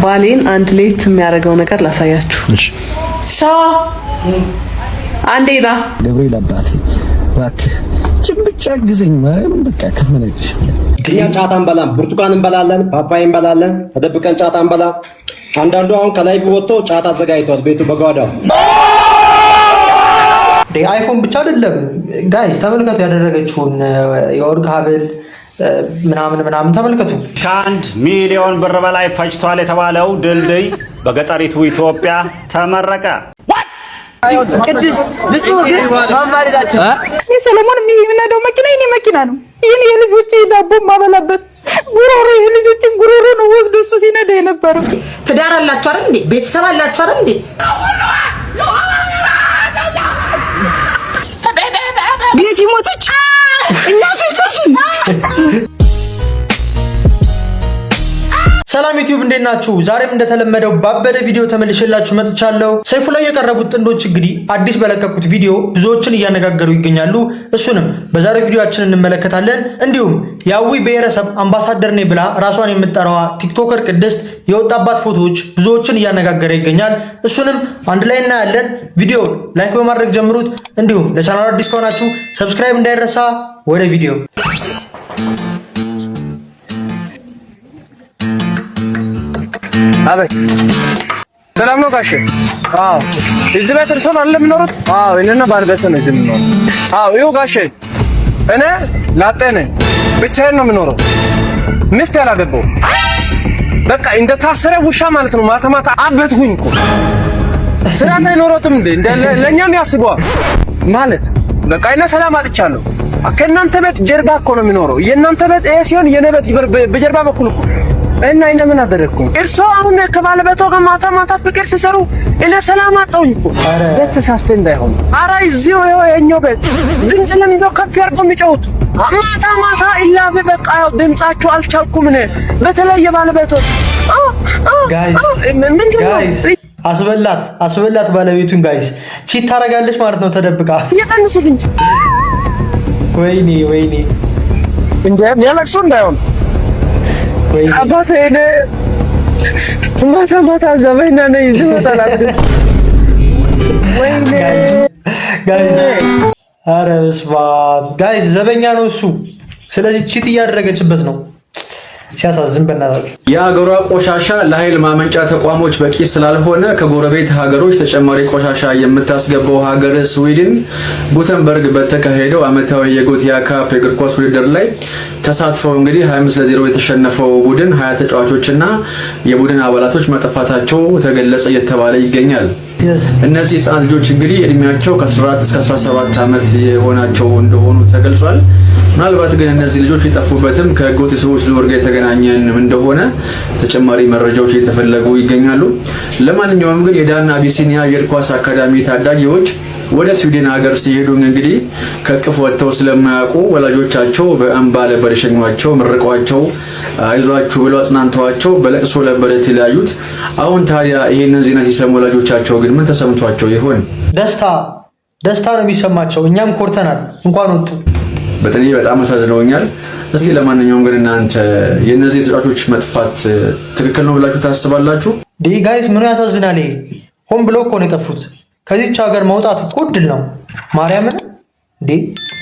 ባሌን አንድ ሌት የሚያደርገው ነገር ላሳያችሁ። እሺ ሻ አንዴና ገብርኤል አባቴ እባክህ ጭምብጫ ግዘኝ ማርያም በቃ ከመነግሽ እኛ ጫታ እንበላም፣ ብርቱካን እንበላለን፣ ፓፓያ እንበላለን፣ ተደብቀን ጫታ እንበላ። አንዳንዱ አሁን ከላይ ወጥቶ ጫታ አዘጋጅቷል ቤቱ በጓዳው። አይፎን ብቻ አይደለም ጋይስ ተመልከቱ ያደረገችውን የወርቅ ሀብል ምናምን ተመልከቱ። ከ1 ሚሊዮን ብር በላይ ፈጅቷል የተባለው ድልድይ በገጠሪቱ ኢትዮጵያ ተመረቀ። ቅድስ ንጹህ ግን ማማለዳችን ሰለሞን የሚነዳው መኪና የኔ መኪና ነው። ይሄን የልጆቼ ዳቦ ማበላበት ጉሮሮ የልጆችን ጉሮሮ ነው ወስዶ እሱ ሲነዳ የነበረው። ትዳር አላችሁ አይደል እንዴ? ቤተሰብ አላችሁ አይደል እንዴ? ቤቲ ሞተች እኛ ሴቶችን ሰላም ዩቲዩብ እንዴት ናችሁ? ዛሬም እንደተለመደው ባበደ ቪዲዮ ተመልሼላችሁ መጥቻለሁ። ሰይፉ ላይ የቀረቡት ጥንዶች እንግዲህ አዲስ በለቀቁት ቪዲዮ ብዙዎችን እያነጋገሩ ይገኛሉ። እሱንም በዛሬው ቪዲዮአችን እንመለከታለን። እንዲሁም የአዊ ብሔረሰብ አምባሳደር ነኝ ብላ ራሷን የምትጠራዋ ቲክቶከር ቅድስት የወጣባት ፎቶዎች ብዙዎችን እያነጋገረ ይገኛል። እሱንም አንድ ላይ እናያለን። ቪዲዮ ላይክ በማድረግ ጀምሩት። እንዲሁም ለቻናሉ አዲስ ከሆናችሁ ሰብስክራይብ እንዳይረሳ። ወደ ቪዲዮ አቤት ሰላም ነው ጋሼ? አዎ እዚህ ቤት እርሶ ነው የምኖሩት? አዎ እኔና ባለቤቴ ነው እዚህ የምኖረው። አዎ ይኸው ጋሼ እኔ ላጤ ነኝ፣ ብቻዬን ነው የምኖረው፣ ሚስት ያላገባው። በቃ እንደታሰረ ውሻ ማለት ነው። ማታ ማታ አበትኩኝ እኮ ስራታ አይኖሮትም እንደ ለኛም ያስበዋል ማለት በቃ እኔ ሰላም አጥቻለሁ። ከእናንተ ቤት ጀርባ እኮ ነው የምኖረው። የእናንተ ቤት ይሄ ሲሆን የኔ ቤት በጀርባ በኩል እኮ እና ምን አደረኩ? እርሶ አሁን ከባለቤቶ ጋር ማታ ማታ ፍቅር ሲሰሩ እኔ ሰላም አጣሁኝ እኮ። ቤት ተሳስተ እንዳይሆን ኧረ እዚሁ የኛው ቤት ድምፅ ለምንድነው ከፍ ያርጎ የሚጮሁት? ማታ ማታ ኢላቤ በቃ ያው ድምጻችሁ አልቻልኩም እኔ በተለይ የባለቤቶች ጋይስ አስበላት ባለቤቱን ጋይስ ቺት ታረጋለች ማለት ነው ተደብቃ። የቀንሱት እንጂ ወይኔ እንዴ ያለቅሱ እንዳይሆን አባቴ እኔ ማታ ዘበኛ ነኝ ይዘውታል። ወይኔ ጋይስ ኧረ በስመ አብ ጋይስ ዘበኛ ነው እሱ። ስለዚህ ቺት እያደረገችበት ነው። ሲያሳዝን በእናታችሁ። የሀገሯ ቆሻሻ ለኃይል ማመንጫ ተቋሞች በቂ ስላልሆነ ከጎረቤት ሀገሮች ተጨማሪ ቆሻሻ የምታስገባው ሀገር ስዊድን ጉተንበርግ በተካሄደው ዓመታዊ የጎቲያ ካፕ የእግር ኳስ ውድድር ላይ ተሳትፈው እንግዲህ 25-0 የተሸነፈው ቡድን 20 ተጫዋቾችና የቡድን አባላቶች መጥፋታቸው ተገለጸ እየተባለ ይገኛል። እነዚህ ህፃን ልጆች እንግዲህ እድሜያቸው ከ14 እስከ 17 ዓመት የሆናቸው እንደሆኑ ተገልጿል። ምናልባት ግን እነዚህ ልጆች የጠፉበትም ከህገወጥ የሰዎች ዝውውር ጋር የተገናኘን እንደሆነ ተጨማሪ መረጃዎች እየተፈለጉ ይገኛሉ። ለማንኛውም ግን የዳና አቢሲኒያ የእግር ኳስ አካዳሚ ታዳጊዎች ወደ ስዊድን ሀገር ሲሄዱ እንግዲህ ከቅፍ ወጥተው ስለማያውቁ ወላጆቻቸው በእንባ ነበር የሸኟቸው፣ መርቀዋቸው አይዟችሁ ብለው አጽናንተዋቸው በለቅሶ ነበር የተለያዩት። አሁን ታዲያ ይሄንን ዜና ሲሰሙ ወላጆቻቸው ግን ምን ተሰምቷቸው ይሆን? ደስታ ነው የሚሰማቸው። እኛም ኮርተናል እንኳን ወጡ። በጣም አሳዝነውኛል። እስቲ ለማንኛውም ግን እናንተ የነዚህ ተጫዋቾች መጥፋት ትክክል ነው ብላችሁ ታስባላችሁ? ጋይስ ምኑ ያሳዝናል? ሆን ብለው እኮ ነው የጠፉት። ከዚህች ሀገር መውጣት እኮ ድል ነው። ማርያምን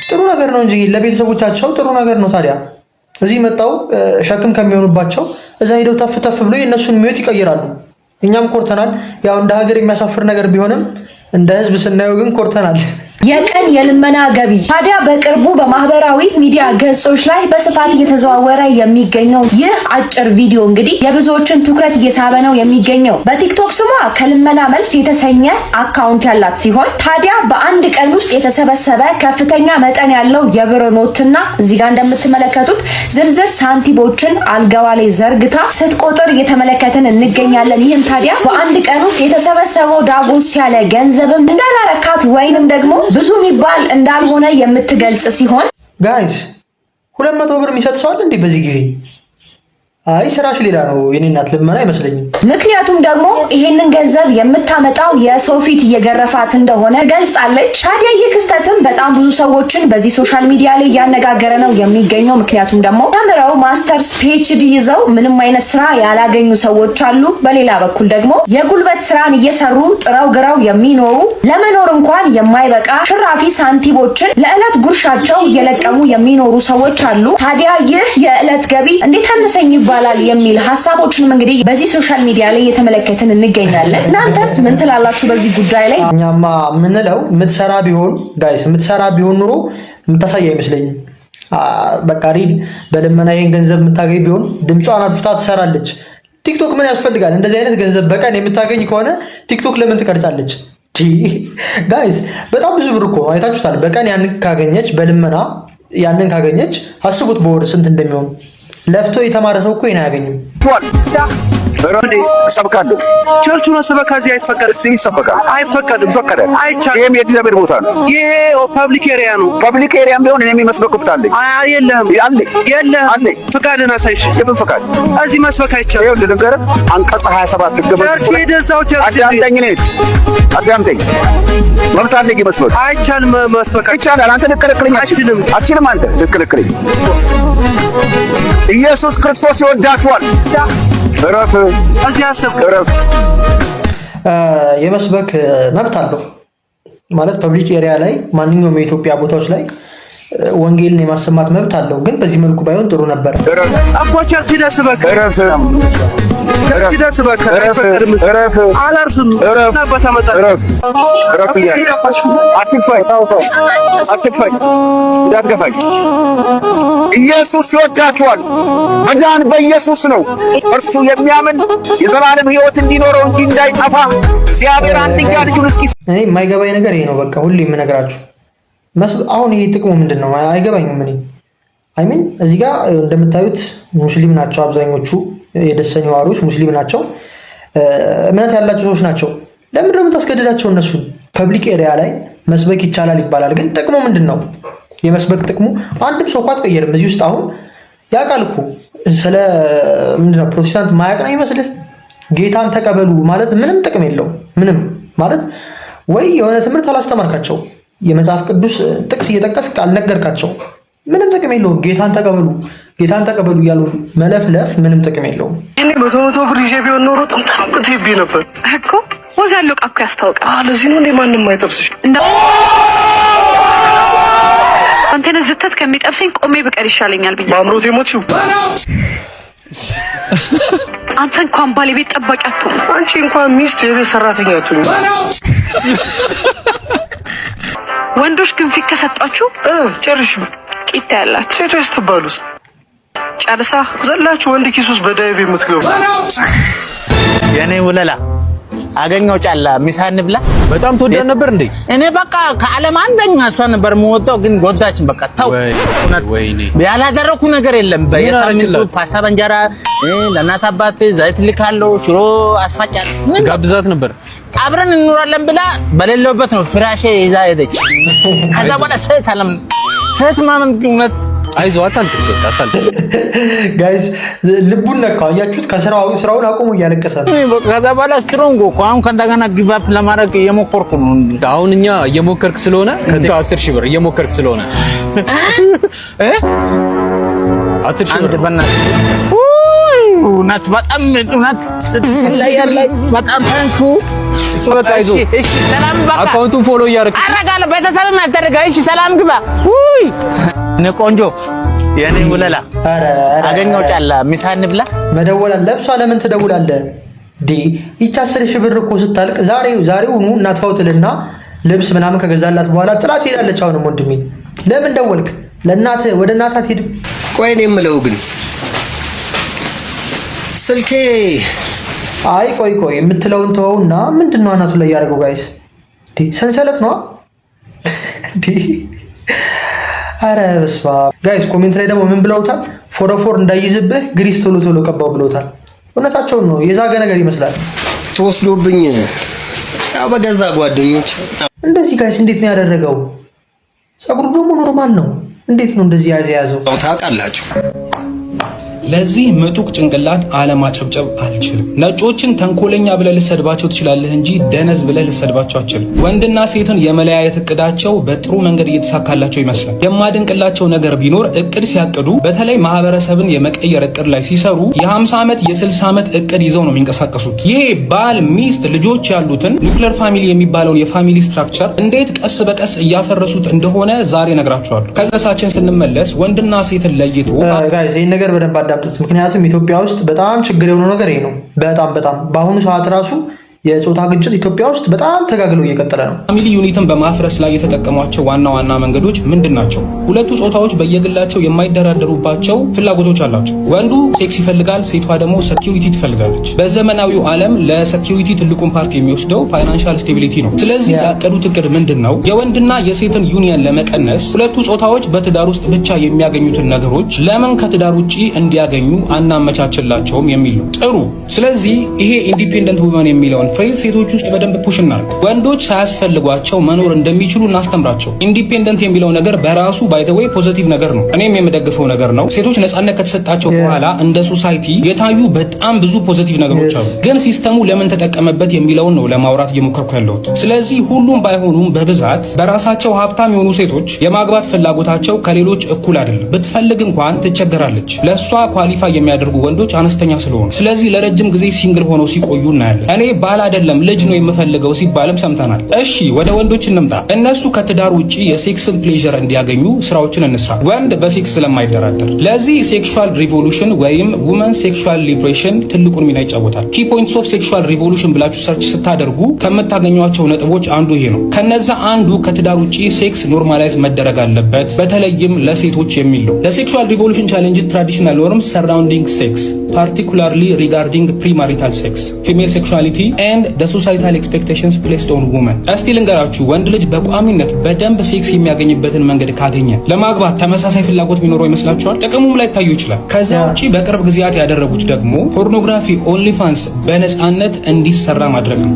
ጥሩ ነገር ነው እንጂ ለቤተሰቦቻቸው ጥሩ ነገር ነው። ታዲያ እዚህ መጣው ሸክም ከሚሆኑባቸው እዛ ሄደው ተፍ ብሎ የእነሱን ህይወት ይቀይራሉ። እኛም ኮርተናል። ያው እንደ ሀገር የሚያሳፍር ነገር ቢሆንም እንደ ህዝብ ስናየው ግን ኮርተናል። የቀን የልመና ገቢ ታዲያ በቅርቡ በማህበራዊ ሚዲያ ገጾች ላይ በስፋት እየተዘዋወረ የሚገኘው ይህ አጭር ቪዲዮ እንግዲህ የብዙዎችን ትኩረት እየሳበ ነው የሚገኘው። በቲክቶክ ስሟ ከልመና መልስ የተሰኘ አካውንት ያላት ሲሆን ታዲያ በአንድ ቀን ውስጥ የተሰበሰበ ከፍተኛ መጠን ያለው የብር ኖትና እዚህ ጋር እንደምትመለከቱት ዝርዝር ሳንቲሞችን አልጋዋ ላይ ዘርግታ ስትቆጥር እየተመለከትን እንገኛለን። ይህም ታዲያ በአንድ ቀን ውስጥ የተሰበሰበው ዳጎስ ያለ ገንዘብም እንዳላረካት ወይንም ደግሞ ብዙ የሚባል እንዳልሆነ የምትገልጽ ሲሆን ጋይስ 200 ብር የሚሰጥ ሰው አለ እንዴ? በዚህ ጊዜ አይ ስራሽ ሌላ ነው የኔ እናት፣ ልመና አይመስለኝም። ምክንያቱም ደግሞ ይሄንን ገንዘብ የምታመጣው የሰው ፊት እየገረፋት እንደሆነ ገልጻለች። ታዲያ ይህ ክስተትም በጣም ብዙ ሰዎችን በዚህ ሶሻል ሚዲያ ላይ እያነጋገረ ነው የሚገኘው። ምክንያቱም ደግሞ ተምረው ማስተርስ ፒኤችዲ ይዘው ምንም አይነት ስራ ያላገኙ ሰዎች አሉ። በሌላ በኩል ደግሞ የጉልበት ስራን እየሰሩ ጥረው ግረው የሚኖሩ ለመኖር እንኳን የማይበቃ ሽራፊ ሳንቲሞችን ለዕለት ጉርሻቸው እየለቀሙ የሚኖሩ ሰዎች አሉ። ታዲያ ይህ የዕለት ገቢ እንዴት አነሰኝ ይባላል የሚል ሀሳቦችንም እንግዲህ በዚህ ሶሻል ሚዲያ ላይ እየተመለከትን እንገኛለን። እናንተስ ምን ትላላችሁ በዚህ ጉዳይ ላይ? እኛማ ምንለው የምትሰራ ቢሆን ጋይስ የምትሰራ ቢሆን ኑሮ የምታሳይ አይመስለኝም። በቃ ሪል በልመና ይሄን ገንዘብ የምታገኝ ቢሆን ድምጿን አጥፍታ ትሰራለች። ቲክቶክ ምን ያስፈልጋል? እንደዚህ አይነት ገንዘብ በቀን የምታገኝ ከሆነ ቲክቶክ ለምን ትቀርጻለች? ጋይስ በጣም ብዙ ብር እኮ አይታችሁታል። በቀን ያንን ካገኘች በልመና ያንን ካገኘች አስቡት በወር ስንት እንደሚሆን። ለፍቶ የተማረ ሰው እኮ ይሄን አያገኝም። በረዴ ሰብካለሁ። ቸርቹን ሰበካ እዚህ አይፈቀድም። እዚህ ይሰበካል። አይፈቀድም። ይፈቀዳል። አይቻልም። ይሄም የእግዚአብሔር ቦታ ነው። ይሄ ፐብሊክ ኤሪያ ነው። ፐብሊክ ኤሪያም ቢሆን እኔም መስበክ ብታለኝ የለህም አለ የለህም አለ። ፍቃድን አሳይሽ። የምን ፍቃድ? እዚህ መስበክ አይቻልም። ይኸውልህ ልንገርህ፣ አንቀጽ 27 ቸርቹ የደዛው ቸርች አዳምጠኝ ነኝ አዳምጠኝ። መብት አለኝ መስበክ። አይቻልም። መስበክ ይቻላል። አንተ ልትከለክለኝ አትችልም። አትችልም። አንተ ልትከለክለኝ። ኢየሱስ ክርስቶስ ይወዳችኋል። እረፍ። እዚህ አሰብ እረፍ። የመስበክ መብት አለው ማለት ፐብሊክ ኤሪያ ላይ ማንኛውም የኢትዮጵያ ቦታዎች ላይ ወንጌልን የማሰማት መብት አለው። ግን በዚህ መልኩ ባይሆን ጥሩ ነበር። አኮ ቸርች ደስበክ እረፍ። ቸርች ደስበክ እረፍ። አላርስም እረፍ። እረፍ። እረፍ። አትክፋይ አትክፋይ እንዳትገፋኝ። ኢየሱስ ይወዳችኋል። መዳን በኢየሱስ ነው። እርሱ የሚያምን የዘላለም ሕይወት እንዲኖረው እንጂ እንዳይጠፋ እግዚአብሔር አንድያ ልጁን እስኪ እኔ የማይገባኝ ነገር ይሄ ነው። በቃ ሁሌ የምነግራችሁ አሁን ይሄ ጥቅሙ ምንድን ነው? አይገባኝም። እኔ አይሚን እዚህ ጋር እንደምታዩት ሙስሊም ናቸው አብዛኞቹ የደሰኝ ዋሪዎች ሙስሊም ናቸው፣ እምነት ያላቸው ሰዎች ናቸው። ለምንድን ነው የምታስገድዳቸው? እነሱን ፐብሊክ ኤሪያ ላይ መስበክ ይቻላል ይባላል፣ ግን ጥቅሙ ምንድን ነው? የመስበክ ጥቅሙ አንድም ሰው እኮ አትቀየርም። እዚህ ውስጥ አሁን ያውቃል እኮ ስለ ምንድነው ፕሮቴስታንት ማያውቅ ነው ይመስልህ? ጌታን ተቀበሉ ማለት ምንም ጥቅም የለውም። ምንም ማለት ወይ የሆነ ትምህርት አላስተማርካቸው፣ የመጽሐፍ ቅዱስ ጥቅስ እየጠቀስክ አልነገርካቸው፣ ምንም ጥቅም የለውም። ጌታን ተቀበሉ እያሉ መለፍለፍ ምንም ጥቅም የለውም። እኔ መቶ ብር ይዤ ቢሆን ኖሮ ጥምጣም ብትሄድ ነበር እኮ ወዝ ያለው ቃኩ ያስታውቃል። ለዚህ ነው እንዴ ማንም አይጠብስሽ? አንተን ዝተት ከሚጠብሰኝ ቆሜ ብቀር ይሻለኛል ብዬ ማምሮት የሞትሽው አንተ እንኳን ባለቤት ጠባቂ አትሆን። አንቺ እንኳን ሚስት የቤት ሰራተኛ አትሆን። ወንዶች ግን ፊት ከሰጣችሁ ጨርሽ ቂጣ ያላችሁ ሴቶች ትባሉስ ጨርሳ ዘላችሁ ወንድ ኪሱስ በዳይቭ የምትገቡ የኔ ወለላ አገኘው ጫላ ሚሳን ብላ በጣም ተወደደ ነበር እንዴ? እኔ በቃ ከዓለም አንደኛ እሷ ነበር የምወጣው፣ ግን ጎዳችን። በቃ ተው ወይኔ ያላደረኩ ነገር የለም። በየሳምንቱ ፓስታ በእንጀራ ለእናት አባት ዘይት ልካለሁ፣ ሽሮ አስፋጫለሁ። ጋብዛት ነበር አብረን እንኖራለን ብላ በሌለውበት ነው ፍራሼ ይዛ ሄደች። ከዛ በኋላ ሴት ማመን ግነት አይዞህ አታልቅስ፣ በቃ አታልቅስ። ጋይስ ልቡን ነካው። አያችሁት? ስራውን አቁሙ እያለቀሰ ነው። ከዛ በኋላ ስትሮንግ እኮ አሁን ከእንደገና ጊቭ አፕ ለማድረግ እየሞከርኩ ነው። አሁን እኛ እየሞከርክ ስለሆነ ከዚህ 10,000 ብር እየሞከርክ ስለሆነ 10,000 ብር በእናትህ እውነት በጣም እውነት በጣም ታንኩ። እሱ በቃ አይዞህ። እሺ ሰላም በቃ አካውንቱን ፎሎ እያደረግህ አረጋለሁ። ቤተሰብም ያደረጋ እሺ ሰላም ግባ። ውይ እኔ ቆንጆ የኔ ወለላ አገኘው ጫላ ሚሳን ብላ መደወል አለ። እሷ ለምን ትደውላለህ? ይህች 10,000 ብር እኮ ስታልቅ ዛሬውኑ እናጥፋው ትልና ልብስ ምናምን ከገዛላት በኋላ ጥላት ሄዳለች። አሁንም ወንድሜ ለምን ደወልክ? ለእናትህ ወደ እናትህ አትሄድም? ቆይ እኔ የምለው ግን ስልኬ አይ ቆይ የምትለውን ተወውና ምንድነው አናቱ ላይ ያደረገው? ጋይስ ሰንሰለት ነው። አረ በስመ አብ። ጋይስ ኮሜንት ላይ ደግሞ ምን ብለውታል? ፎረፎር እንዳይዝብህ ግሪስ ቶሎ ቶሎ ቀባው ብለውታል። እውነታቸውን ነው። የዛገ ነገር ይመስላል። ተወስዶብኝ ያው በገዛ ጓደኞች እንደዚህ። ጋይስ እንዴት ነው ያደረገው? ፀጉሩ ደግሞ ኖርማል ነው። እንዴት ነው እንደዚህ ያዘው? ታውቃላችሁ ለዚህ ምጡቅ ጭንቅላት አለማጨብጨብ አልችልም። ነጮችን ተንኮለኛ ብለህ ልሰድባቸው ትችላለህ እንጂ ደነዝ ብለህ ልሰድባቸው አትችልም። ወንድና ሴትን የመለያየት እቅዳቸው በጥሩ መንገድ እየተሳካላቸው ይመስላል። የማደንቅላቸው ነገር ቢኖር እቅድ ሲያቅዱ፣ በተለይ ማህበረሰብን የመቀየር እቅድ ላይ ሲሰሩ የ50 ዓመት የ60 ዓመት እቅድ ይዘው ነው የሚንቀሳቀሱት። ይሄ ባል፣ ሚስት፣ ልጆች ያሉትን ኒውክሌር ፋሚሊ የሚባለውን የፋሚሊ ስትራክቸር እንዴት ቀስ በቀስ እያፈረሱት እንደሆነ ዛሬ ነግራቸዋለሁ። ከዛሳችን ስንመለስ ወንድና ሴትን ለይቶ ጋይስ ይሄን ነገር በደንብ አዳምጡት። ምክንያቱም ኢትዮጵያ ውስጥ በጣም ችግር የሆነው ነገር ይሄ ነው። በጣም በአሁኑ ሰዓት ራሱ የጾታ ግጭት ኢትዮጵያ ውስጥ በጣም ተጋግሎ እየቀጠለ ነው። ፋሚሊ ዩኒትን በማፍረስ ላይ የተጠቀሟቸው ዋና ዋና መንገዶች ምንድን ናቸው? ሁለቱ ጾታዎች በየግላቸው የማይደራደሩባቸው ፍላጎቶች አላቸው። ወንዱ ሴክስ ይፈልጋል፣ ሴቷ ደግሞ ሴኪዩሪቲ ትፈልጋለች። በዘመናዊው ዓለም ለሴኪዩሪቲ ትልቁን ፓርት የሚወስደው ፋይናንሻል ስቴቢሊቲ ነው። ስለዚህ ያቀዱት እቅድ ምንድን ነው? የወንድና የሴትን ዩኒየን ለመቀነስ ሁለቱ ጾታዎች በትዳር ውስጥ ብቻ የሚያገኙትን ነገሮች ለምን ከትዳር ውጪ እንዲያገኙ አናመቻችላቸውም የሚል ነው። ጥሩ። ስለዚህ ይሄ ኢንዲፔንደንት ውመን የሚለውን ፍሬዝ ሴቶች ውስጥ በደንብ ፑሽ እናድርግ። ወንዶች ሳያስፈልጓቸው መኖር እንደሚችሉ እናስተምራቸው። ኢንዲፔንደንት የሚለው ነገር በራሱ ባይ ዘ ዌይ ፖዚቲቭ ነገር ነው፣ እኔም የምደግፈው ነገር ነው። ሴቶች ነፃነት ከተሰጣቸው በኋላ እንደ ሶሳይቲ የታዩ በጣም ብዙ ፖዚቲቭ ነገሮች አሉ። ግን ሲስተሙ ለምን ተጠቀመበት የሚለውን ነው ለማውራት እየሞከርኩ ያለሁት። ስለዚህ ሁሉም ባይሆኑም በብዛት በራሳቸው ሀብታም የሆኑ ሴቶች የማግባት ፍላጎታቸው ከሌሎች እኩል አይደለም። ብትፈልግ እንኳን ትቸገራለች። ለእሷ ኳሊፋይ የሚያደርጉ ወንዶች አነስተኛ ስለሆኑ፣ ስለዚህ ለረጅም ጊዜ ሲንግል ሆነው ሲቆዩ እናያለን። እኔ ባል አይደለም ልጅ ነው የምፈልገው ሲባልም ሰምተናል። እሺ ወደ ወንዶች እንምጣ። እነሱ ከትዳር ውጪ የሴክስን ፕሌዠር እንዲያገኙ ስራዎችን እንስራ። ወንድ በሴክስ ስለማይደራደር ለዚህ ሴክሹዋል ሪቮሉሽን ወይም ውመን ሴክሹዋል ሊብሬሽን ትልቁን ሚና ይጫወታል። ኪ ፖይንትስ ኦፍ ሴክሹዋል ሪቮሉሽን ብላችሁ ሰርች ስታደርጉ ከምታገኟቸው ነጥቦች አንዱ ይሄ ነው። ከነዛ አንዱ ከትዳር ውጪ ሴክስ ኖርማላይዝ መደረግ አለበት፣ በተለይም ለሴቶች የሚል ነው። ለሴክሹዋል ሪቮሉሽን ቻሌንጅ ትራዲሽናል ኖርምስ ሰራውንዲንግ ሴክስ particularly regarding premarital sex, female sexuality and the societal expectations placed on women። እስቲ ልንገራችሁ፣ ወንድ ልጅ በቋሚነት በደንብ ሴክስ የሚያገኝበትን መንገድ ካገኘ ለማግባት ተመሳሳይ ፍላጎት የሚኖረው ይመስላችኋል? ጥቅሙም ላይ ታዩ ይችላል። ከዛ ውጪ በቅርብ ጊዜያት ያደረጉት ደግሞ ፖርኖግራፊ ኦንሊፋንስ በነፃነት እንዲሰራ ማድረግ ነው።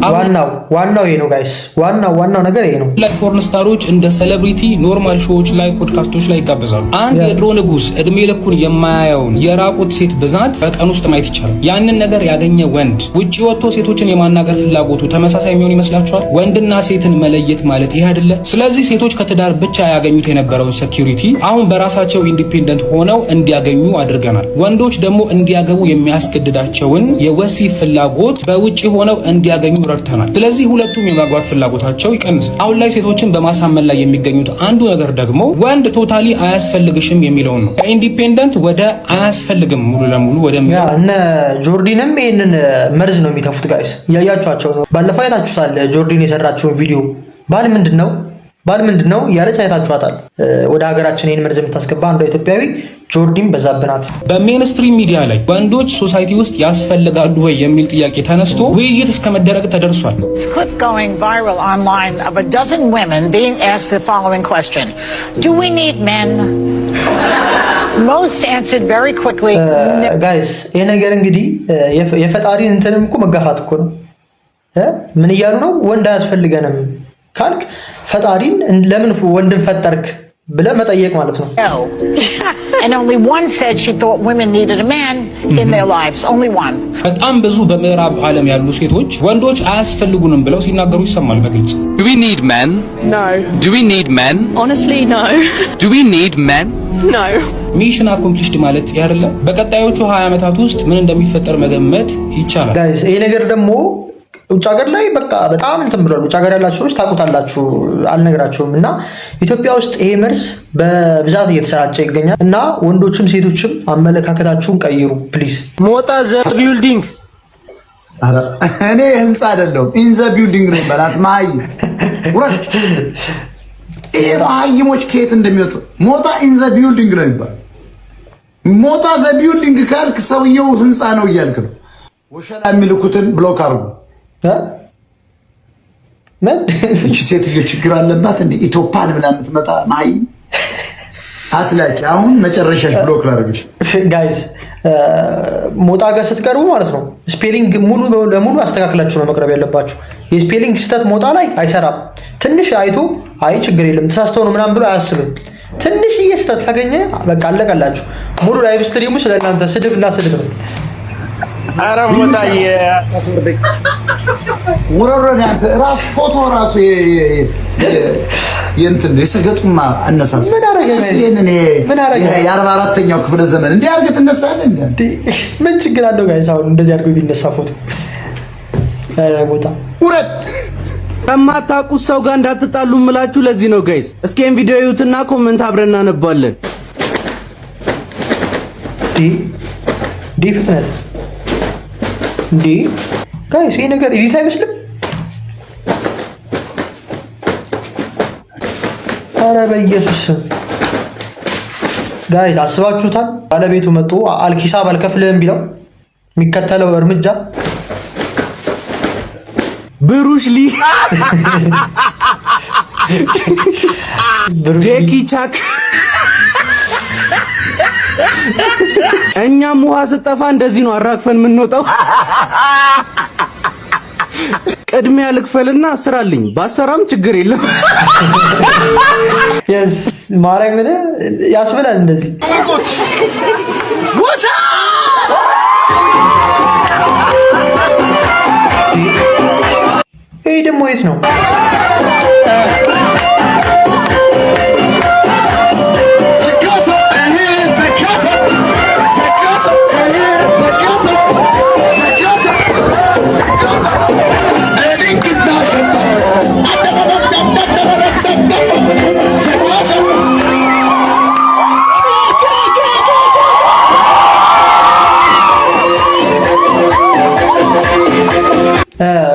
ዋናው ይሄ ነው ጋይስ፣ ዋናው ነገር ይሄ ነው። ላይ ፖርን ስታሮች እንደ ሴሌብሪቲ ኖርማል ሾዎች ላይ ፖድካስቶች ላይ ይጋበዛሉ። አንድ የድሮ ንጉስ እድሜ ልኩን የማያየውን የራቁት ሴት ብዛት በቀን ውስጥ ማየት ይቻላል። ያንን ነገር ያገኘ ወንድ ውጪ ወጥቶ ሴቶችን የማናገር ፍላጎቱ ተመሳሳይ የሚሆን ይመስላችኋል? ወንድና ሴትን መለየት ማለት ይሄ አይደለ? ስለዚህ ሴቶች ከትዳር ብቻ ያገኙት የነበረውን ሴኩሪቲ አሁን በራሳቸው ኢንዲፔንደንት ሆነው እንዲያገኙ አድርገናል። ወንዶች ደግሞ እንዲያገቡ የሚያስገድዳቸውን የወሲብ ፍላጎት በውጪ ሆነው እንዲያገኙ ረድተናል። ስለዚህ ሁለቱም የማግባት ፍላጎታቸው ይቀንሳል። አሁን ላይ ሴቶችን በማሳመን ላይ የሚገኙት አንዱ ነገር ደግሞ ወንድ ቶታሊ አያስፈልግሽም የሚለውን ነው። ከኢንዲፔንደንት ወደ አያስፈልግም ሙሉ ለሙሉ ወደ እነ ጆርዲንም ይህንን መርዝ ነው የሚተፉት ጋይስ፣ እያያችኋቸው ነው። ባለፈው አይታችሁታል ጆርዲን የሰራችውን ቪዲዮ። ባል ምንድን ነው ያለች አይታችኋታል። ወደ ሀገራችን ይህን መርዝ የምታስገባ አንዷ ኢትዮጵያዊ ጆርዲን በዛብናት። በሜንስትሪም ሚዲያ ላይ ወንዶች ሶሳይቲ ውስጥ ያስፈልጋሉ ወይ የሚል ጥያቄ ተነስቶ ውይይት እስከ መደረግ ተደርሷል። Most answered very quickly. Guys, ይሄ ነገር እንግዲህ የፈጣሪን እንትንም እኮ መጋፋት እኮ ነው። ምን እያሉ ነው? ወንድ አያስፈልገንም ካልክ ፈጣሪን ለምን ወንድን ፈጠርክ ብለህ መጠየቅ ማለት ነው። And only one said she thought women needed a man in their lives. Only one. በጣም ብዙ በምዕራብ ዓለም ያሉ ሴቶች ወንዶች አያስፈልጉንም ብለው ሲናገሩ ይሰማል በግልጽ። Do we need men? No. Do we need men? Honestly, no. Do we need men? No. ሚሽን አኮምፕሊሽድ ማለት ያደለ በቀጣዮቹ 20 ዓመታት ውስጥ ምን እንደሚፈጠር መገመት ይቻላል። ጋይስ ይሄ ነገር ደግሞ ውጭ ሀገር ላይ በቃ በጣም እንትን ብሏል። ውጭ ሀገር ያላችሁ ሰዎች ታውቁታላችሁ፣ አልነግራችሁም። እና ኢትዮጵያ ውስጥ ይሄ መርዝ በብዛት እየተሰራጨ ይገኛል። እና ወንዶችም ሴቶችም አመለካከታችሁን ቀይሩ ፕሊዝ። ሞጣ ዘ ቢልዲንግ እኔ ህንፃ አይደለሁም ኢን ዘ ቢልዲንግ ነው ይባላል። ማይ ወራሽ ይሄ ማይሞች ከየት እንደሚወጡ ሞጣ ኢን ዘ ቢልዲንግ ነው ይባላል። ሞጣ ዘ ቢልዲንግ ካልክ ሰውየው ህንፃ ነው እያልክ ነው። ወሸላ የሚልኩትን ብሎክ አድርጉ። እቺ ሴትዮ ችግር አለባት እንዴ? ኢትዮፓን ብላ የምትመጣ ማይ አትላቂ። አሁን መጨረሻሽ ብሎክ ላደርግሽ። ጋይስ ሞጣ ጋር ስትቀርቡ ማለት ነው ስፔሊንግ ሙሉ ለሙሉ አስተካክላችሁ ነው መቅረብ ያለባችሁ። የስፔሊንግ ስህተት ሞጣ ላይ አይሰራም። ትንሽ አይቶ አይ ችግር የለም ተሳስተው ነው ምናምን ብሎ አያስብም። ትንሽዬ ስህተት ካገኘ በቃ አለቀላችሁ። ሙሉ ላይቭ ስትሪሙ ስለእናንተ ስድብና ስድብ ነው። ኧረ ሞታዬ ወረረን አንተ ራስ ፎቶ ራሱ የእንትን የሰገጡማ አነሳስ ምን አረጋሽ? ምን አረጋሽ? የ44ኛው ክፍለ ዘመን እንዴ አርገህ ትነሳለህ እንዴ? ምን ችግር አለው ጋይስ? አሁን እንደዚህ አድርጎ ቢነሳ ፎቶ ቦታ ውረድ። ከማታውቁት ሰው ጋር እንዳትጣሉ እምላችሁ ለዚህ ነው ጋይስ። እስኪ ይሄን ቪዲዮ እዩትና ኮሜንት አብረን እናነባለን። ዲ ፍጥነት እንዴ ጋይስ፣ ይሄ ነገር ኤዲት አይመስልም? ኧረ በኢየሱስ ስም ጋይስ አስባችሁታል? ባለቤቱ መጥቶ አልኪሳብ አልከፍልህም ቢለው የሚከተለው እርምጃ ብሩሽ ሊ ጄኪ ቻክ እኛም ውሃ ስጠፋ እንደዚህ ነው አራግፈን የምንወጣው። ቅድሚያ ልክፈልና አስራልኝ ባሰራም ችግር የለም። የስ ማረግ ምን ያስብላል እንደዚህ ይሄ ደግሞ የት ነው?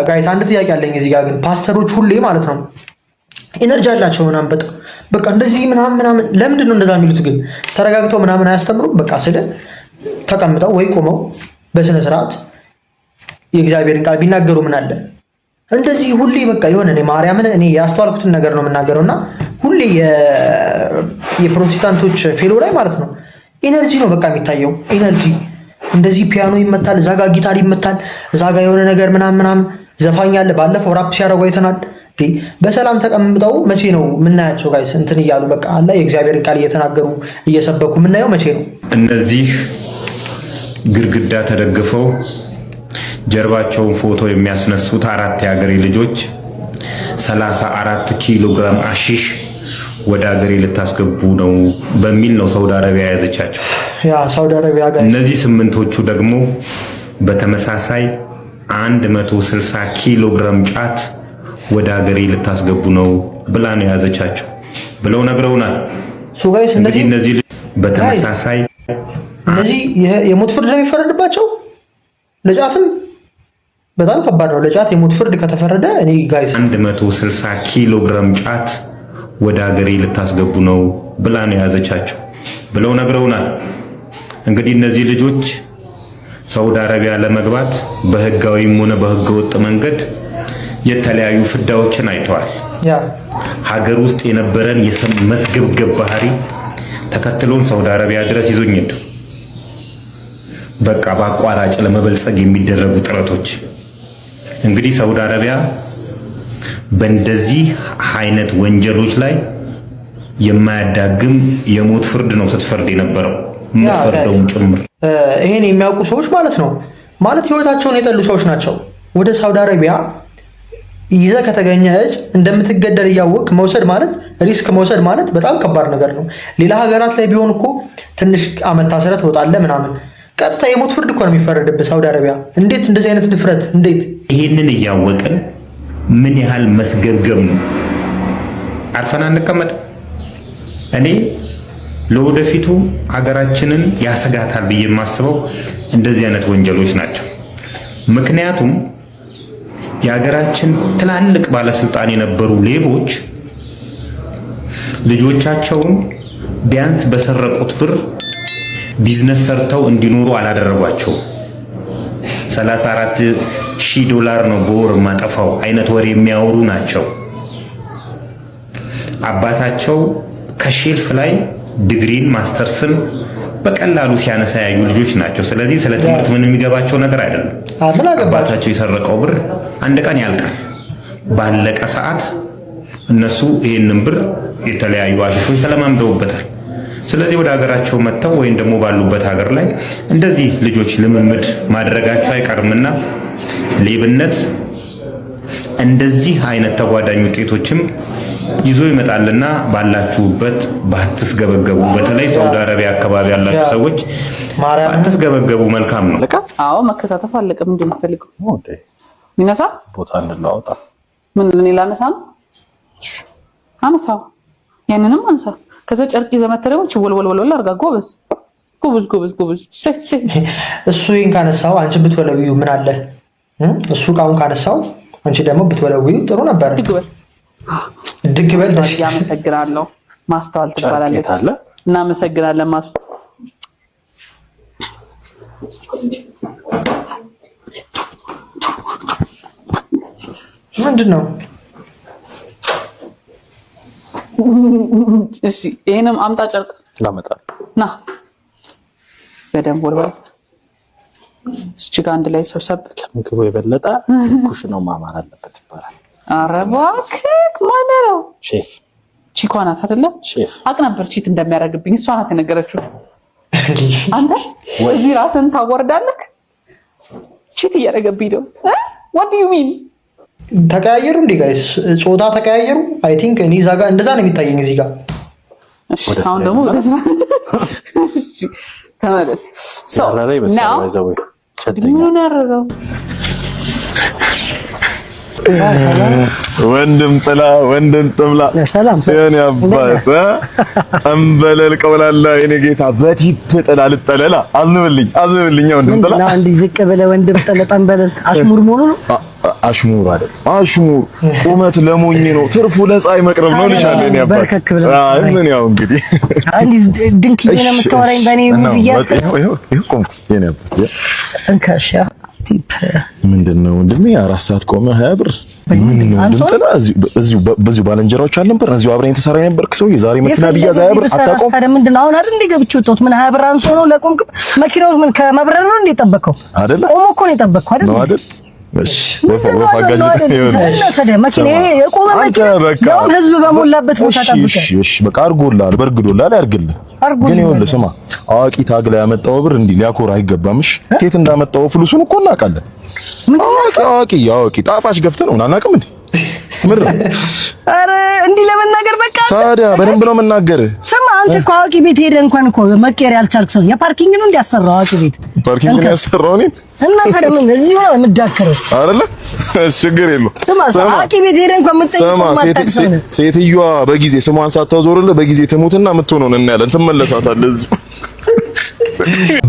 ጋይስ አንድ ጥያቄ አለኝ እዚህ ጋር ግን ፓስተሮች ሁሌ ማለት ነው ኢነርጂ አላቸው ምናምን በቃ እንደዚህ ምናምን ለምንድን ነው እንደዛ የሚሉት? ግን ተረጋግተው ምናምን አያስተምሩም? በቃ ስለ ተቀምጠው ወይ ቆመው በስነ ስርዓት የእግዚአብሔርን ቃል ቢናገሩ ምን አለ? እንደዚህ ሁሌ በቃ የሆነ ማርያምን እኔ ያስተዋልኩትን ነገር ነው የምናገረውና ሁሌ የፕሮቴስታንቶች ፌሎ ላይ ማለት ነው ኢነርጂ ነው በቃ የሚታየው ኢነርጂ። እንደዚህ ፒያኖ ይመታል፣ እዛ ጋ ጊታር ይመታል፣ እዛ ጋ የሆነ ነገር ምናምን ዘፋኝ አለ። ባለፈው ራፕ ሲያደርጉ አይተናል። በሰላም ተቀምጠው መቼ ነው የምናያቸው ጋይስ? እንትን እያሉ በቃ አለ የእግዚአብሔር ቃል እየተናገሩ እየሰበኩ የምናየው መቼ ነው? እነዚህ ግድግዳ ተደግፈው ጀርባቸውን ፎቶ የሚያስነሱት 4 የሀገሬ ልጆች 34 ኪሎ ግራም አሺሽ ወደ ሀገሬ ልታስገቡ ነው በሚል ነው ሳውዲ አረቢያ የያዘቻቸው። ሳውዲ አረቢያ ጋር እነዚህ 8ቶቹ ደግሞ በተመሳሳይ 160 ኪሎ ግራም ጫት ወደ ሀገሬ ልታስገቡ ነው ብላ ነው የያዘቻቸው ብለው ነግረውናል። እነዚህ በተመሳሳይ እነዚህ የሞት ፍርድ ነው የሚፈረድባቸው። ለጫትም በጣም ከባድ ነው። ለጫት የሞት ፍርድ ከተፈረደ እኔ ጋይስ 160 ኪሎ ግራም ጫት ወደ ሀገሬ ልታስገቡ ነው ብላ ነው የያዘቻቸው ብለው ነግረውናል። እንግዲህ እነዚህ ልጆች ሳውዲ አረቢያ ለመግባት በህጋዊም ሆነ በህገወጥ መንገድ የተለያዩ ፍዳዎችን አይተዋል። ሀገር ውስጥ የነበረን የመስገብገብ ባህሪ ተከትሎን ሳውዲ አረቢያ ድረስ ይዞኝ ሄዱ። በቃ በአቋራጭ ለመበልጸግ የሚደረጉ ጥረቶች እንግዲህ ሳውዲ አረቢያ በእንደዚህ አይነት ወንጀሎች ላይ የማያዳግም የሞት ፍርድ ነው ስትፈርድ የነበረው የምትፈርደውም ጭምር። ይሄን የሚያውቁ ሰዎች ማለት ነው ማለት ህይወታቸውን የጠሉ ሰዎች ናቸው። ወደ ሳውዲ አረቢያ ይዘ ከተገኘ እጽ እንደምትገደል እያወቅ መውሰድ ማለት ሪስክ መውሰድ ማለት በጣም ከባድ ነገር ነው። ሌላ ሀገራት ላይ ቢሆን እኮ ትንሽ አመት ታስረህ ትወጣለህ ምናምን፣ ቀጥታ የሞት ፍርድ እኮ ነው የሚፈረድብህ ሳውዲ አረቢያ። እንዴት እንደዚህ አይነት ድፍረት እንዴት! ይሄንን እያወቅን ምን ያህል መስገብገብ ነው? አርፈን አንቀመጥ። እኔ ለወደፊቱ ሀገራችንን ያሰጋታል ብዬ የማስበው እንደዚህ አይነት ወንጀሎች ናቸው። ምክንያቱም የሀገራችን ትላልቅ ባለስልጣን የነበሩ ሌቦች ልጆቻቸውን ቢያንስ በሰረቁት ብር ቢዝነስ ሰርተው እንዲኖሩ አላደረጓቸው። 34,000 ዶላር ነው በወር ማጠፋው አይነት ወሬ የሚያወሩ ናቸው። አባታቸው ከሼልፍ ላይ ዲግሪን ማስተርስን በቀላሉ ሲያነሳ ያዩ ልጆች ናቸው። ስለዚህ ስለ ትምህርት ምን የሚገባቸው ነገር አይደለም። አባታቸው የሰረቀው ብር አንድ ቀን ያልቃል። ባለቀ ሰዓት እነሱ ይህንን ብር የተለያዩ አሽሾች ተለማምደውበታል። ስለዚህ ወደ ሀገራቸው መጥተው ወይም ደግሞ ባሉበት ሀገር ላይ እንደዚህ ልጆች ልምምድ ማድረጋቸው አይቀርምና ሌብነት እንደዚህ አይነት ተጓዳኝ ውጤቶችም ይዞ ይመጣልና ባላችሁበት ባትስገበገቡ፣ በተለይ ሳውዲ አረቢያ አካባቢ ያላችሁ ሰዎች ባትስገበገቡ መልካም ነው። አዎ መከታተፍ አለቀ። ምንድን ነው የምትፈልገው? ይነሳ ቦታ እንድናወጣ ምን ለኔ ላነሳ ነው? አነሳው፣ ያንንም አንሳ። ከዛ ጨርቅ ይዘህ መተህ ደግሞ ወልወልወል አድርጋ። ጎበዝ ጎበዝ ጎበዝ ጎበዝ። እሱ ይሄን ካነሳው አንቺ ብትወለዊው ምን አለ? እሱ ቃውን ካነሳው አንቺ ደግሞ ብትወለዊው ጥሩ ነበር። ድግበል ደስ ያመሰግናለሁ። ማስተዋል ትባላለች። እናመሰግናለን ማስተዋል። ምንድነው? እሺ ይሄንም አምጣ ጨርቅ ላመጣ ና በደንብ ወርባ እሺ ጋር አንድ ላይ ሰብሰብ። ከምግቡ የበለጠ ኩሽ ነው ማማር አለበት ይባላል። ኧረ እባክህ ማን ነው? ሼፍ ቺኳ ናት አይደለ? ሼፍ አቅ ነበር ቺት እንደሚያደርግብኝ እሷ ናት የነገረችው። አንተ ወዚህ ራስን ታወርዳለህ። ቺት እያደረገብኝ ነው። what do you mean? ተቀያየሩ እንዴ ጋይስ? ጾታ ተቀያየሩ? አይ ቲንክ እኔ እዛ ጋር እንደዛ ነው የሚታየኝ እዚህ ጋር። እሺ አሁን ደግሞ ወደ ስራ እሺ ተመለስ። ሶ ናው ምን ያደረገው ወንድም ጥላ ወንድም ጥምላ ሰላም የኔ አባት ጠንበለል ቀውላላ የኔ ጌታ በቲፕ ጥላ ልጠለላ አዝንብልኝ ወንድም ጥላ እና እንዲህ ዝቅ ብለህ ወንድም ጥላ ጠንበለል አሽሙር መሆኑ ነው። አሽሙር አይደል? አሽሙር ቁመት ለሞኝ ነው፣ ትርፉ ለፀሐይ መቅረብ ነው ልሻለሁ የኔ አባት። አይ ምን ያው እንግዲህ እንዲህ ድንክዬ ነው የምታወራኝ በእኔ ሙድ እያስቀረ ይቆም የኔ አባት እንካሻ ቲፕ ምንድነው ወንድሜ? 4 ሰዓት ቆመ 20 ብር ጥላ በዚሁ ባለንጀራዎች አልነበር? እዚሁ አብረን ተሰራ የነበርክ ሰው የዛሬ መኪና ቢያዝ 20 ብር አታቆም። ታዲያ ምንድነው አሁን አይደል እንደ ገብቼ ወጣሁት። ምን 20 ብር አንሶ ነው ለቆምክ? መኪናው ምን ከመብረር ነው እንደ ጠበቀው አይደል? ቆሞ እኮ ነው የጠበቀው አይደል? ነው አይደል? እሺ ወፋጋጅ ነው ታዲያ መኪና የቆመ መኪና ያው ህዝብ በሞላበት ቦታ ጠብቀህ እሺ በቃ አርጎላል በርግዶላል ያርግልህ። ግን ይኸውልህ ስማ አዋቂ ታግላ ያመጣው ብር እንዲህ ሊያኮራ አይገባምሽ። ከየት እንዳመጣው ፍሉሱን እኮ እናውቃለን። አዋቂ ጣፋጭ ገፍተህ ነው እናናቅም እንዴ? ምድር አረ እንዲህ ለመናገር በቃ ታዲያ በደንብ ነው የምናገር። ስማ አንተ እኮ አዋቂ ቤት ሄደህ እንኳን እኮ መቀየር ያልቻልክ ሰው የፓርኪንግ ነው እንዲያሰራው አዋቂ ቤት ፓርኪንግ ነው ያሰራው እኔ እና ታዲያ ምን እዚህ ነው የምዳከረው አይደለ? ችግር የለውም። ስማ አዋቂ ቤት ሄደህ እንኳን መጠየቅ ሴትዮዋ በጊዜ ስሟን ሳታዞርልህ በጊዜ ትሙትና የምትሆነውን እናያለን። ትመለሳታለህ እዚሁ።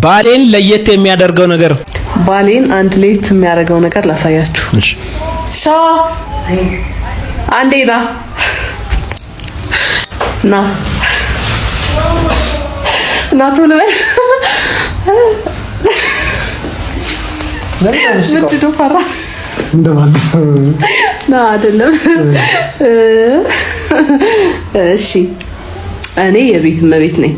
ባሌን ለየት የሚያደርገው ነገር ባሌን አንድ ለየት የሚያደርገው ነገር ላሳያችሁ። እሺ ሻ አንዴ ና ቶሎ በል። ምንድን ነው ፈራ እንደባለፈው ና አይደለም። እሺ እኔ የቤት እመቤት ነኝ።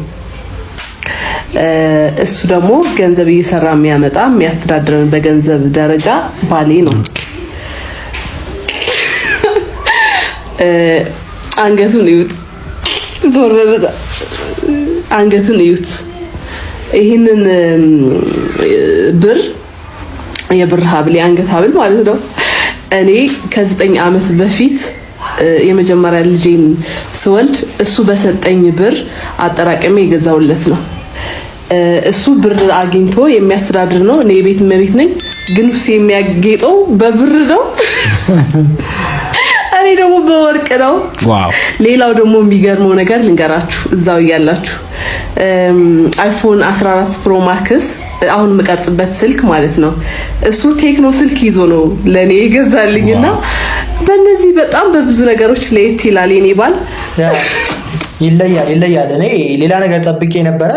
እሱ ደግሞ ገንዘብ እየሰራ የሚያመጣ የሚያስተዳድረን በገንዘብ ደረጃ ባሌ ነው። አንገቱን እዩት፣ ዞር በበዛ አንገቱን እዩት። ይህንን ብር የብር ሀብል የአንገት ሀብል ማለት ነው እኔ ከ9 ዓመት በፊት የመጀመሪያ ልጄን ስወልድ እሱ በሰጠኝ ብር አጠራቀሜ የገዛውለት ነው። እሱ ብር አግኝቶ የሚያስተዳድር ነው። እኔ የቤት እመቤት ነኝ፣ ግን እሱ የሚያጌጠው በብር ነው። እኔ ደግሞ በወርቅ ነው። ዋው! ሌላው ደግሞ የሚገርመው ነገር ልንገራችሁ፣ እዛው እያላችሁ አይፎን 14 ፕሮ ማክስ አሁን የምቀርጽበት ስልክ ማለት ነው። እሱ ቴክኖ ስልክ ይዞ ነው ለኔ ይገዛልኝና በእነዚህ በጣም በብዙ ነገሮች ለየት ይላል የኔ ባል። ይለያል። እኔ ሌላ ነገር ጠብቄ ነበረ፣